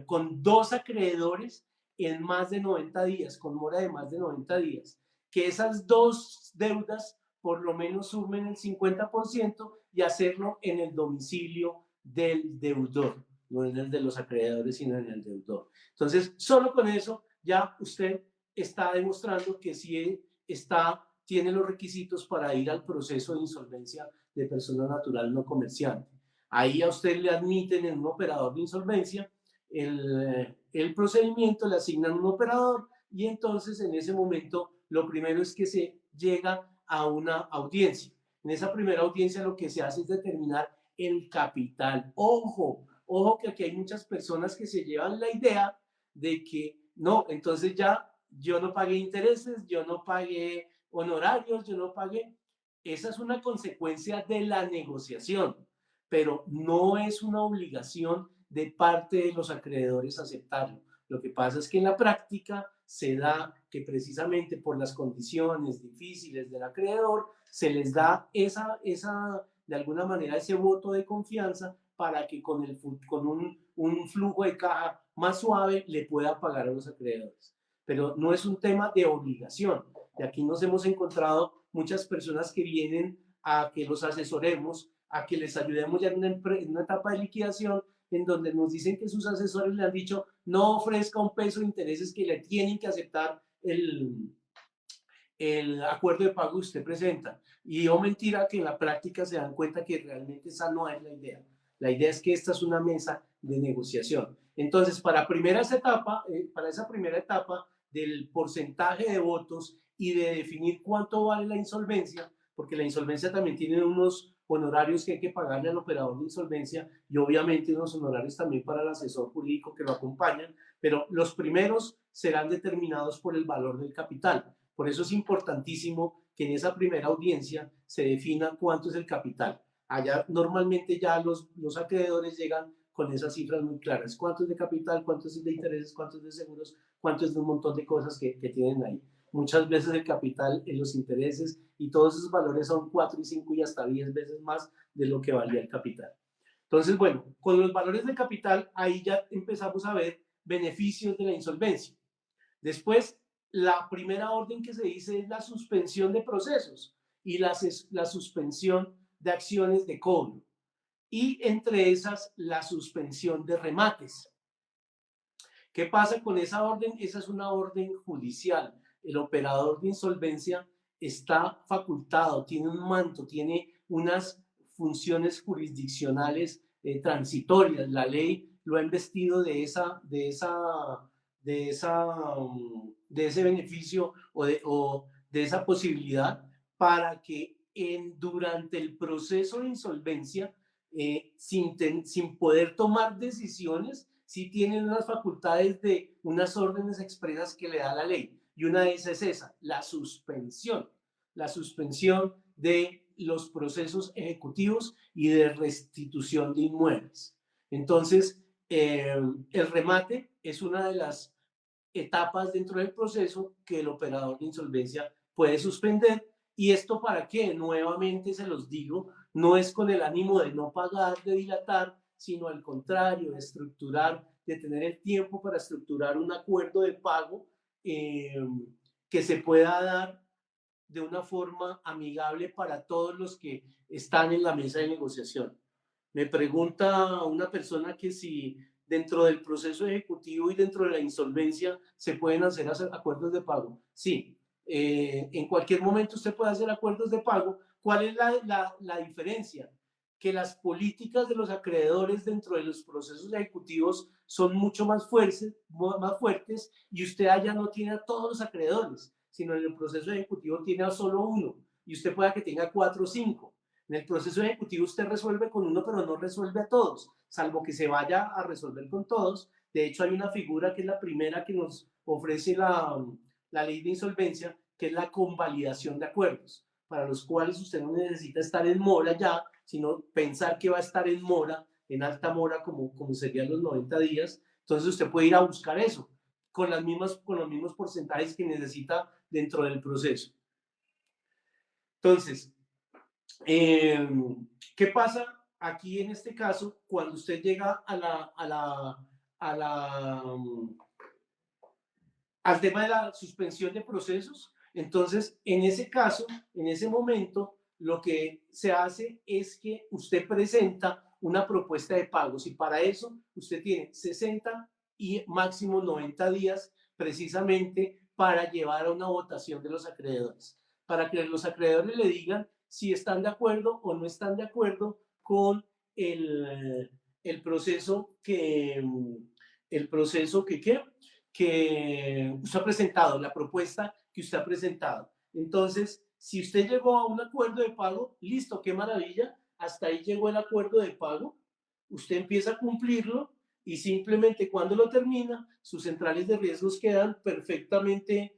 con 2 acreedores en más de 90 días, con mora de más de 90 días, que esas dos deudas por lo menos sumen el 50% y hacerlo en el domicilio del deudor, no en el de los acreedores, sino en el deudor. Entonces, solo con eso ya usted está demostrando que sí tiene los requisitos para ir al proceso de insolvencia de persona natural no comerciante. Ahí a usted le admiten en un operador de insolvencia el procedimiento, le asignan un operador y entonces en ese momento lo primero es que se llega a una audiencia. En esa primera audiencia lo que se hace es determinar el capital. Ojo, ojo que aquí hay muchas personas que se llevan la idea de que no, entonces ya yo no pagué intereses, yo no pagué honorarios, yo no pagué. Esa es una consecuencia de la negociación, pero no es una obligación de parte de los acreedores aceptarlo. Lo que pasa es que en la práctica se da que precisamente por las condiciones difíciles del acreedor se les da de alguna manera ese voto de confianza para que con un flujo de caja más suave le pueda pagar a los acreedores. Pero no es un tema de obligación. De aquí nos hemos encontrado muchas personas que vienen a que los asesoremos, a que les ayudemos ya en una etapa de liquidación en donde nos dicen que sus asesores le han dicho no ofrezca un peso de intereses, que le tienen que aceptar el acuerdo de pago que usted presenta. Y o mentira que en la práctica se dan cuenta que realmente esa no es la idea. La idea es que esta es una mesa de negociación. Entonces, para esa primera etapa del porcentaje de votos y de definir cuánto vale la insolvencia, porque la insolvencia también tiene unos honorarios que hay que pagarle al operador de insolvencia y obviamente unos honorarios también para el asesor jurídico que lo acompañan, pero los primeros serán determinados por el valor del capital. Por eso es importantísimo que en esa primera audiencia se defina cuánto es el capital. Allá normalmente ya los acreedores llegan con esas cifras muy claras. ¿Cuánto es de capital? ¿Cuánto es de intereses? ¿Cuánto es de seguros? ¿Cuánto es de un montón de cosas que tienen ahí? Muchas veces el capital en los intereses y todos esos valores son 4 y 5 y hasta 10 veces más de lo que valía el capital. Entonces, bueno, con los valores de capital ahí ya empezamos a ver beneficios de la insolvencia. Después, la primera orden que se dice es la suspensión de procesos y la suspensión de acciones de cobro. Y entre esas, la suspensión de remates. ¿Qué pasa con esa orden? Esa es una orden judicial. El operador de insolvencia está facultado, tiene un manto, tiene unas funciones jurisdiccionales transitorias. La ley lo ha investido de ese beneficio o de esa posibilidad para que durante el proceso de insolvencia, sin poder tomar decisiones, sí tienen unas facultades de unas órdenes expresas que le da la ley. Y una de esas es esa, la suspensión de los procesos ejecutivos y de restitución de inmuebles. Entonces, el remate es una de las etapas dentro del proceso que el operador de insolvencia puede suspender. ¿Y esto para qué? Nuevamente se los digo, no es con el ánimo de no pagar, de dilatar, sino al contrario, de estructurar, de tener el tiempo para estructurar un acuerdo de pago que se pueda dar de una forma amigable para todos los que están en la mesa de negociación. Me pregunta una persona que si dentro del proceso ejecutivo y dentro de la insolvencia se pueden hacer acuerdos de pago. Sí, en cualquier momento usted puede hacer acuerdos de pago. ¿Cuál es la diferencia? Que las políticas de los acreedores dentro de los procesos ejecutivos son mucho más fuertes y usted allá no tiene a todos los acreedores, sino en el proceso ejecutivo tiene a solo uno y usted pueda que tenga 4 o 5. En el proceso ejecutivo usted resuelve con uno, pero no resuelve a todos, salvo que se vaya a resolver con todos. De hecho, hay una figura que es la primera que nos ofrece la ley de insolvencia, que es la convalidación de acuerdos, para los cuales usted no necesita estar en mora ya, sino pensar que va a estar en mora, en alta mora, como serían los 90 días. Entonces usted puede ir a buscar eso, con los mismos porcentajes que necesita dentro del proceso. Entonces, ¿qué pasa aquí en este caso cuando usted llega a la al tema de la suspensión de procesos. Entonces, en ese caso, en ese momento, lo que se hace es que usted presenta una propuesta de pagos y para eso usted tiene 60 y máximo 90 días precisamente para llevar a una votación de los acreedores, para que los acreedores le digan si están de acuerdo o no están de acuerdo con el proceso que usted ha presentado, la propuesta que usted ha presentado. Entonces, si usted llegó a un acuerdo de pago, listo, qué maravilla, hasta ahí llegó el acuerdo de pago, usted empieza a cumplirlo y simplemente cuando lo termina, sus centrales de riesgos quedan perfectamente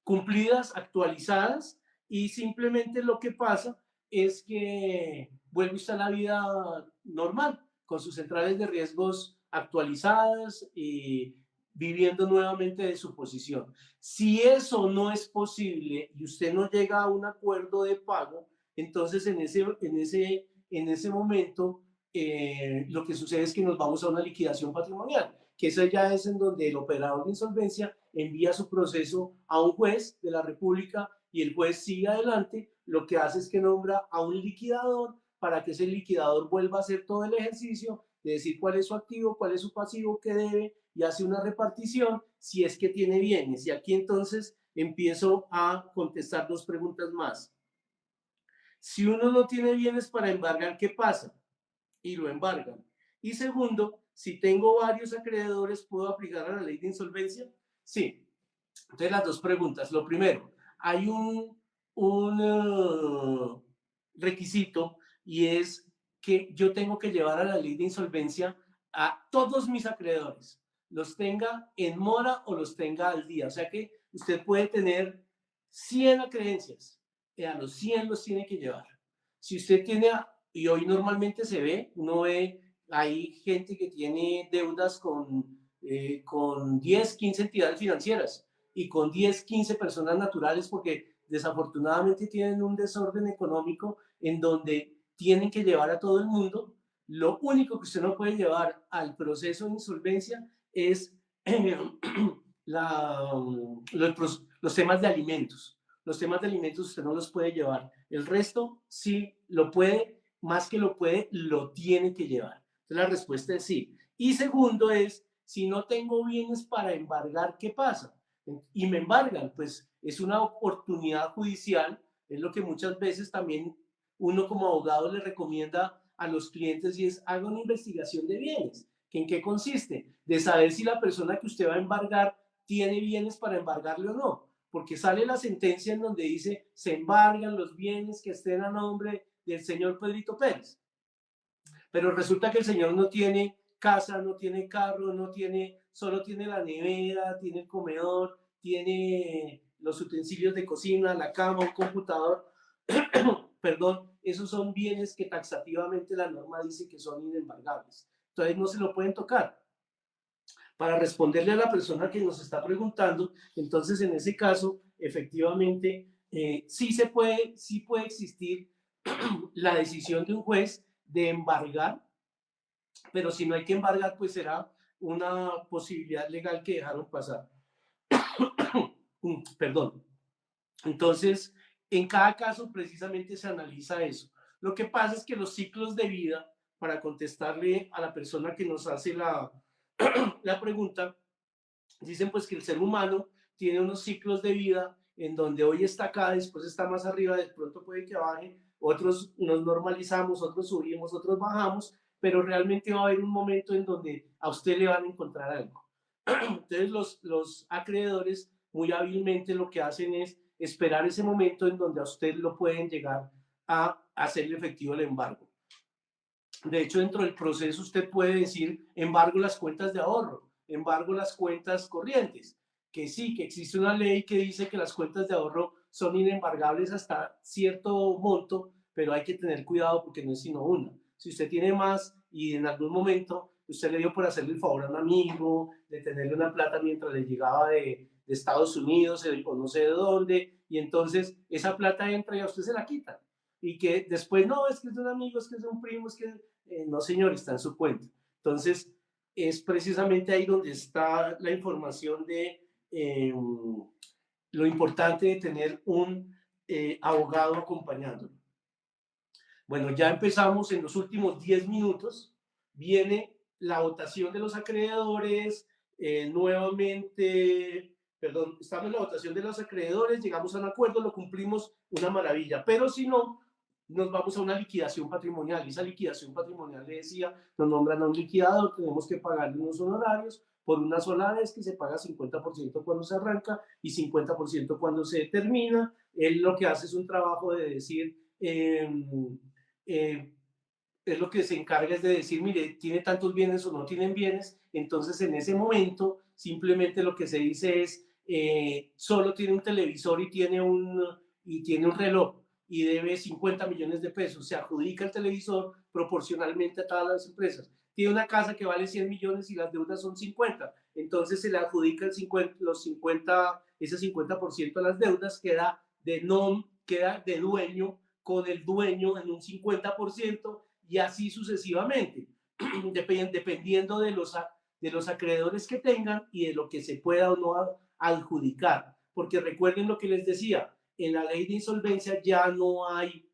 cumplidas, actualizadas, y simplemente lo que pasa es que vuelve usted a la vida normal, con sus centrales de riesgos actualizadas y viviendo nuevamente de su posición. Si eso no es posible y usted no llega a un acuerdo de pago, entonces en ese momento lo que sucede es que nos vamos a una liquidación patrimonial, que eso ya es en donde el operador de insolvencia envía su proceso a un juez de la República y el juez sigue adelante. Lo que hace es que nombra a un liquidador para que ese liquidador vuelva a hacer todo el ejercicio de decir cuál es su activo, cuál es su pasivo, qué debe, y hace una repartición si es que tiene bienes. Y aquí entonces empiezo a contestar dos preguntas más. Si uno no tiene bienes para embargar, ¿qué pasa? Y lo embargan. Y segundo, si tengo varios acreedores, ¿puedo aplicar a la ley de insolvencia? Sí. Entonces, las dos preguntas. Lo primero, hay un requisito y es que yo tengo que llevar a la ley de insolvencia a todos mis acreedores, los tenga en mora o los tenga al día. O sea que usted puede tener 100 acreencias, y a los 100 los tiene que llevar. Si usted tiene, y hoy normalmente uno ve, hay gente que tiene deudas con 10, 15 entidades financieras y con 10, 15 personas naturales, porque desafortunadamente tienen un desorden económico en donde tienen que llevar a todo el mundo. Lo único que usted no puede llevar al proceso de insolvencia es los temas de alimentos. Los temas de alimentos usted no los puede llevar. El resto sí lo puede, más que lo puede, lo tiene que llevar. Entonces la respuesta es sí. Y segundo es, si no tengo bienes para embargar, ¿qué pasa? Y me embargan, pues es una oportunidad judicial, es lo que muchas veces también uno como abogado le recomienda a los clientes y es haga una investigación de bienes. ¿En qué consiste? De saber si la persona que usted va a embargar tiene bienes para embargarle o no, porque sale la sentencia en donde dice se embargan los bienes que estén a nombre del señor Pedrito Pérez, pero resulta que el señor no tiene casa, no tiene carro, solo tiene la nevera, tiene el comedor, tiene los utensilios de cocina, la cama, un computador. Perdón, esos son bienes que taxativamente la norma dice que son inembargables. Entonces no se lo pueden tocar. Para responderle a la persona que nos está preguntando, entonces en ese caso, efectivamente, sí puede existir la decisión de un juez de embargar, pero si no hay que embargar, pues será una posibilidad legal que dejaron pasar. Perdón. Entonces, en cada caso precisamente se analiza eso. Lo que pasa es que los ciclos de vida, para contestarle a la persona que nos hace la pregunta, dicen pues que el ser humano tiene unos ciclos de vida en donde hoy está acá, después está más arriba, de pronto puede que baje, otros nos normalizamos, otros subimos, otros bajamos, pero realmente va a haber un momento en donde a usted le van a encontrar algo. Entonces los acreedores muy hábilmente lo que hacen es esperar ese momento en donde a usted lo pueden llegar a hacerle efectivo el embargo. De hecho, dentro del proceso usted puede decir embargo las cuentas de ahorro, embargo las cuentas corrientes, que sí, que existe una ley que dice que las cuentas de ahorro son inembargables hasta cierto monto, pero hay que tener cuidado porque no es sino una. Si usted tiene más y en algún momento usted le dio por hacerle el favor a un amigo, de tenerle una plata mientras le llegaba de Estados Unidos o no sé de dónde, y entonces esa plata entra y a usted se la quita. Y que después, no, es que es de un amigo, es que es de un primo, es que no, señor, está en su cuenta. Entonces, es precisamente ahí donde está la información de lo importante de tener un abogado acompañándolo. Bueno, ya empezamos en los últimos 10 minutos. Viene la votación de los acreedores. Nuevamente, perdón, estamos en la votación de los acreedores, llegamos a un acuerdo, lo cumplimos, una maravilla. Pero si no, nos vamos a una liquidación patrimonial. Y esa liquidación patrimonial, le decía, nos nombran a un liquidador, tenemos que pagarle unos honorarios por una sola vez, que se paga 50% cuando se arranca y 50% cuando se termina. Él lo que hace es un trabajo de decir, es lo que se encarga es de decir, mire, tiene tantos bienes o no tienen bienes. Entonces en ese momento simplemente lo que se dice es, solo tiene un televisor y tiene un reloj y debe 50 millones de pesos, se adjudica el televisor proporcionalmente a todas las empresas. Tiene una casa que vale 100 millones y las deudas son 50, entonces se le adjudica ese 50% de las deudas, queda de dueño con el dueño en un 50% y así sucesivamente, dependiendo de los acreedores que tengan y de lo que se pueda o no adjudicar. Porque recuerden lo que les decía, en la ley de insolvencia ya no hay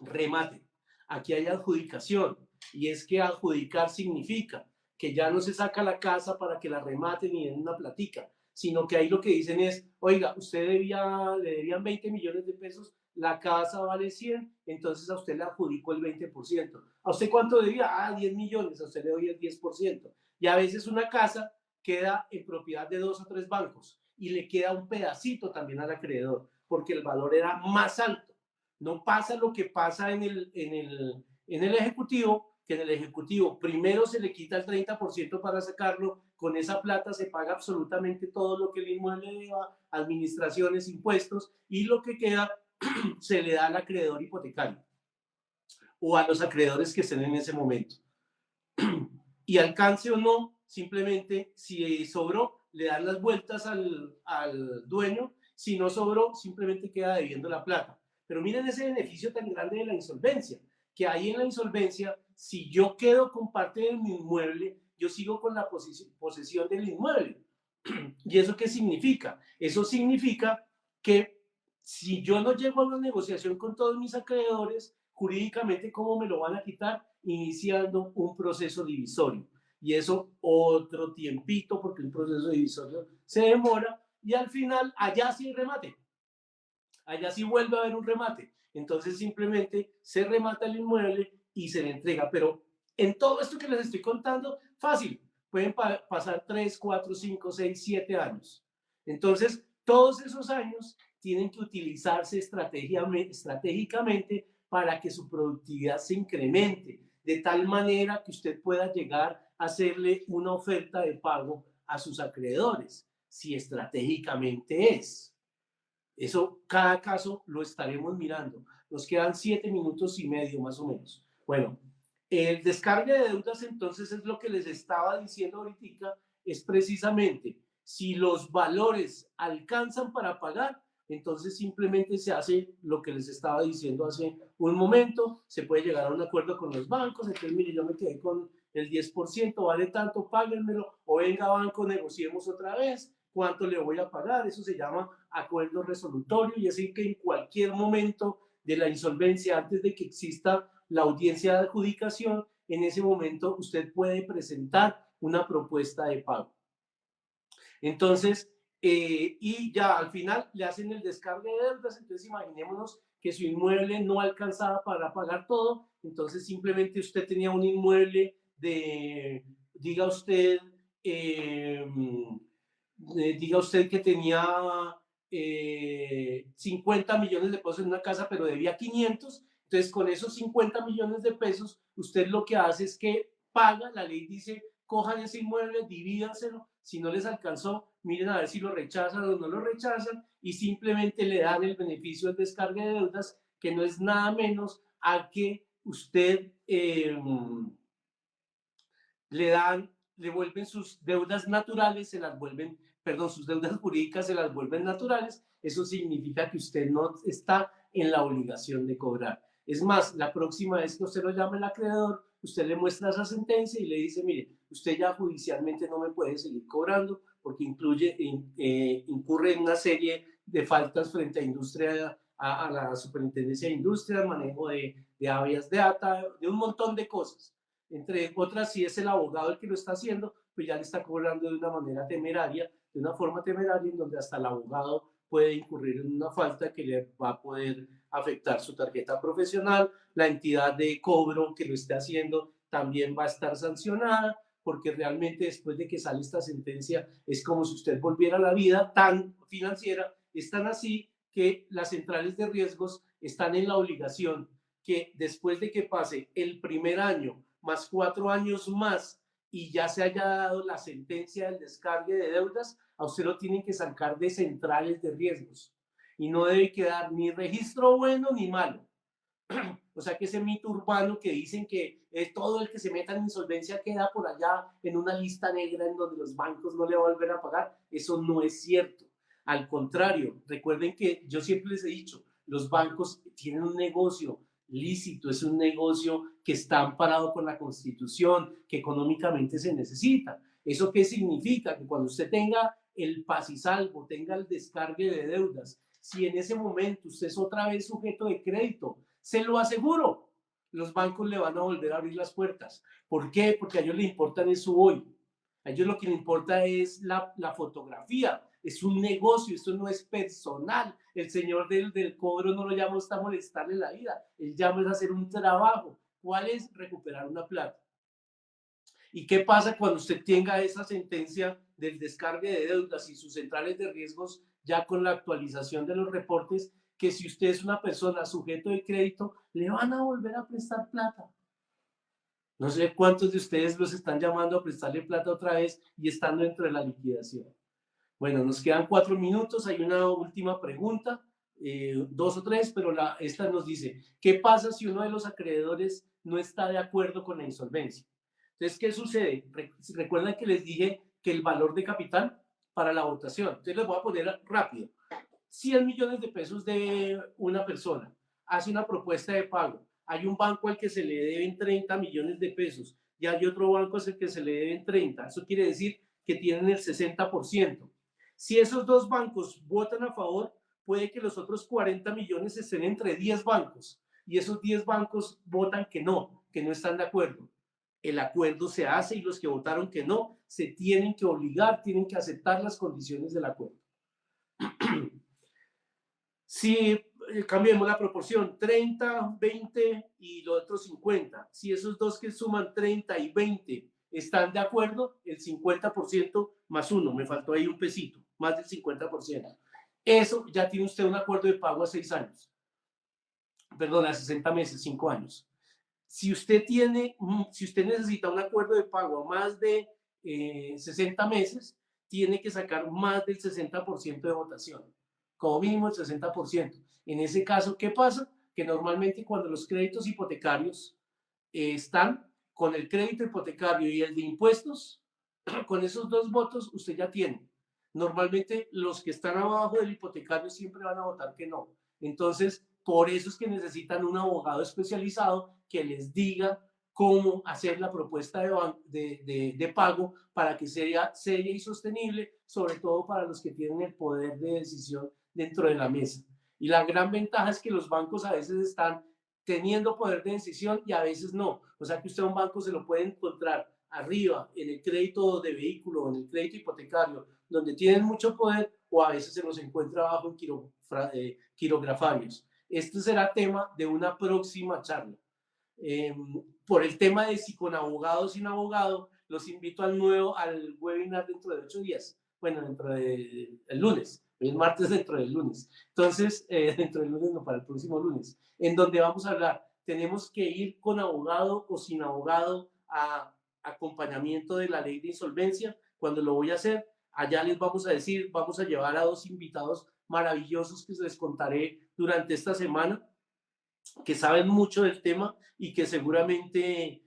remate, aquí hay adjudicación, y es que adjudicar significa que ya no se saca la casa para que la rematen y den una platica, sino que ahí lo que dicen es, oiga, le debían 20 millones de pesos, la casa vale 100, entonces a usted le adjudicó el 20%. ¿A usted cuánto debía? 10 millones, a usted le doy el 10%. Y a veces una casa queda en propiedad de 2 o 3 bancos y le queda un pedacito también al acreedor, porque el valor era más alto. No pasa lo que pasa en el Ejecutivo, que en el Ejecutivo primero se le quita el 30% para sacarlo, con esa plata se paga absolutamente todo lo que el inmueble deba, administraciones, impuestos, y lo que queda se le da al acreedor hipotecario o a los acreedores que estén en ese momento. Y alcance o no, simplemente si sobró, le dan las vueltas al dueño, si no sobró, simplemente queda debiendo la plata. Pero miren ese beneficio tan grande de la insolvencia, que ahí en la insolvencia, si yo quedo con parte de mi inmueble, yo sigo con la posesión del inmueble. ¿Y eso qué significa? Eso significa que si yo no llego a una negociación con todos mis acreedores, jurídicamente, ¿cómo me lo van a quitar? Iniciando un proceso divisorio. Y eso otro tiempito, porque un proceso divisorio se demora, y al final allá sí hay remate. Allá sí vuelve a haber un remate. Entonces simplemente se remata el inmueble y se le entrega. Pero en todo esto que les estoy contando, fácil, pueden pasar 3, 4, 5, 6, 7 años. Entonces, todos esos años tienen que utilizarse estratégicamente para que su productividad se incremente, de tal manera que usted pueda llegar a hacerle una oferta de pago a sus acreedores, si estratégicamente es. Eso, cada caso lo estaremos mirando. Nos quedan 7 minutos y medio más o menos. Bueno, el descargue de deudas entonces es lo que les estaba diciendo ahorita, es precisamente si los valores alcanzan para pagar, entonces simplemente se hace lo que les estaba diciendo hace un momento, se puede llegar a un acuerdo con los bancos, entonces mire, yo me quedé con el 10%, vale tanto, páguenmelo, o venga banco, negociemos otra vez, cuánto le voy a pagar, eso se llama acuerdo resolutorio, y así que en cualquier momento de la insolvencia, antes de que exista la audiencia de adjudicación, en ese momento usted puede presentar una propuesta de pago. Entonces, y ya al final le hacen el descargue de deudas, entonces imaginémonos que su inmueble no alcanzaba para pagar todo, entonces simplemente usted tenía un inmueble diga usted que tenía 50 millones de pesos en una casa, pero debía 500, entonces con esos 50 millones de pesos, usted lo que hace es que paga, la ley dice, cojan ese inmueble, divídanselo, si no les alcanzó, miren a ver si lo rechazan o no lo rechazan, y simplemente le dan el beneficio del descargue de deudas, que no es nada menos a que usted le vuelven sus deudas naturales, sus deudas jurídicas se las vuelven naturales. Eso significa que usted no está en la obligación de cobrar. Es más, la próxima vez que usted lo llame el acreedor, usted le muestra esa sentencia y le dice, mire, usted ya judicialmente no me puede seguir cobrando porque incurre en una serie de faltas frente a industria, a la superintendencia de industria, manejo de habeas data, de un montón de cosas. Entre otras, si es el abogado el que lo está haciendo, pues ya le está cobrando de una manera temeraria, de una forma temeraria en donde hasta el abogado puede incurrir en una falta que le va a poder afectar su tarjeta profesional, la entidad de cobro que lo esté haciendo también va a estar sancionada, porque realmente después de que sale esta sentencia es como si usted volviera a la vida tan financiera, es tan así que las centrales de riesgos están en la obligación que después de que pase el primer año más 4 años más y ya se haya dado la sentencia del descargue de deudas, a usted lo tienen que sacar de centrales de riesgos y no debe quedar ni registro bueno ni malo. O sea que ese mito urbano que dicen que todo el que se meta en insolvencia queda por allá en una lista negra en donde los bancos no le van a volver a pagar, eso no es cierto. Al contrario, recuerden que yo siempre les he dicho, los bancos tienen un negocio lícito, es un negocio que está amparado por la Constitución, que económicamente se necesita. ¿Eso qué significa? Que cuando usted tenga el paz y salvo, tenga el descargue de deudas, si en ese momento usted es otra vez sujeto de crédito, se lo aseguro, los bancos le van a volver a abrir las puertas. ¿Por qué? Porque a ellos les importa eso hoy. A ellos lo que les importa es la fotografía. Es un negocio, esto no es personal. El señor del cobro no lo llama a molestarle la vida. Él llama a hacer un trabajo. ¿Cuál es? Recuperar una plata. ¿Y qué pasa cuando usted tenga esa sentencia del descargue de deudas y sus centrales de riesgos ya con la actualización de los reportes? Que si usted es una persona sujeto de crédito, le van a volver a prestar plata. No sé cuántos de ustedes los están llamando a prestarle plata otra vez y estando dentro de la liquidación. Bueno, nos quedan 4 minutos. Hay una última pregunta, 2 o 3, pero esta nos dice, ¿qué pasa si uno de los acreedores no está de acuerdo con la insolvencia? Entonces, ¿qué sucede? Recuerden que les dije que el valor de capital para la votación. Entonces, les voy a poner rápido. 100 millones de pesos de una persona, hace una propuesta de pago, hay un banco al que se le deben 30 millones de pesos y hay otro banco al que se le deben 30, eso quiere decir que tienen el 60%. Si esos dos bancos votan a favor, puede que los otros 40 millones estén entre 10 bancos y esos 10 bancos votan que no están de acuerdo. El acuerdo se hace y los que votaron que no se tienen que obligar, tienen que aceptar las condiciones del acuerdo. Si cambiemos la proporción, 30, 20 y los otros 50, si esos dos que suman 30 y 20 están de acuerdo, el 50% más uno, me faltó ahí un pesito, más del 50%. Eso ya tiene usted un acuerdo de pago a 6 años, perdón, a 60 meses, 5 años. Si usted necesita un acuerdo de pago a más de 60 meses, tiene que sacar más del 60% de votación, como mínimo el 60%. En ese caso, ¿qué pasa? Que normalmente cuando los créditos hipotecarios están con el crédito hipotecario y el de impuestos, con esos dos votos usted ya tiene. Normalmente los que están abajo del hipotecario siempre van a votar que no. Entonces, por eso es que necesitan un abogado especializado que les diga cómo hacer la propuesta de pago para que sea seria y sostenible, sobre todo para los que tienen el poder de decisión dentro de la mesa. Y la gran ventaja es que los bancos a veces están teniendo poder de decisión y a veces no. O sea que usted a un banco se lo puede encontrar arriba en el crédito de vehículo o en el crédito hipotecario, donde tienen mucho poder, o a veces se los encuentra abajo en quirografarios. Este será tema de una próxima charla. Por el tema de si con abogado o sin abogado, los invito al webinar dentro de 8 días. Bueno, dentro del lunes. Hoy es martes, dentro del lunes. Entonces, dentro del lunes, no, para el próximo lunes, en donde vamos a hablar, tenemos que ir con abogado o sin abogado a acompañamiento de la ley de insolvencia. Cuando lo voy a hacer, allá les vamos a decir, vamos a llevar a 2 invitados maravillosos que les contaré durante esta semana, que saben mucho del tema y que seguramente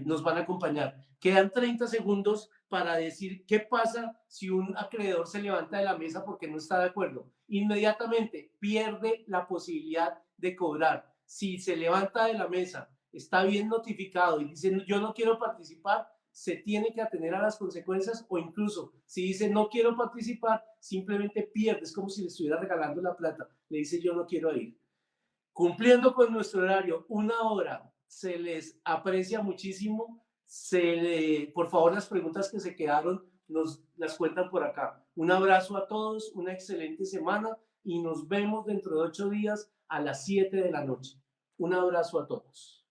nos van a acompañar. Quedan 30 segundos para decir qué pasa si un acreedor se levanta de la mesa porque no está de acuerdo. Inmediatamente pierde la posibilidad de cobrar. si se levanta de la mesa, está bien notificado y dice yo no quiero participar, se tiene que atener a las consecuencias, o incluso si dice no quiero participar, simplemente pierde, es como si le estuviera regalando la plata, le dice yo no quiero ir. Cumpliendo con nuestro horario, 1 hora, se les aprecia muchísimo. Por favor, las preguntas que se quedaron nos las cuentan por acá. Un abrazo a todos, una excelente semana y nos vemos dentro de 8 días a las 7 de la noche. Un abrazo a todos.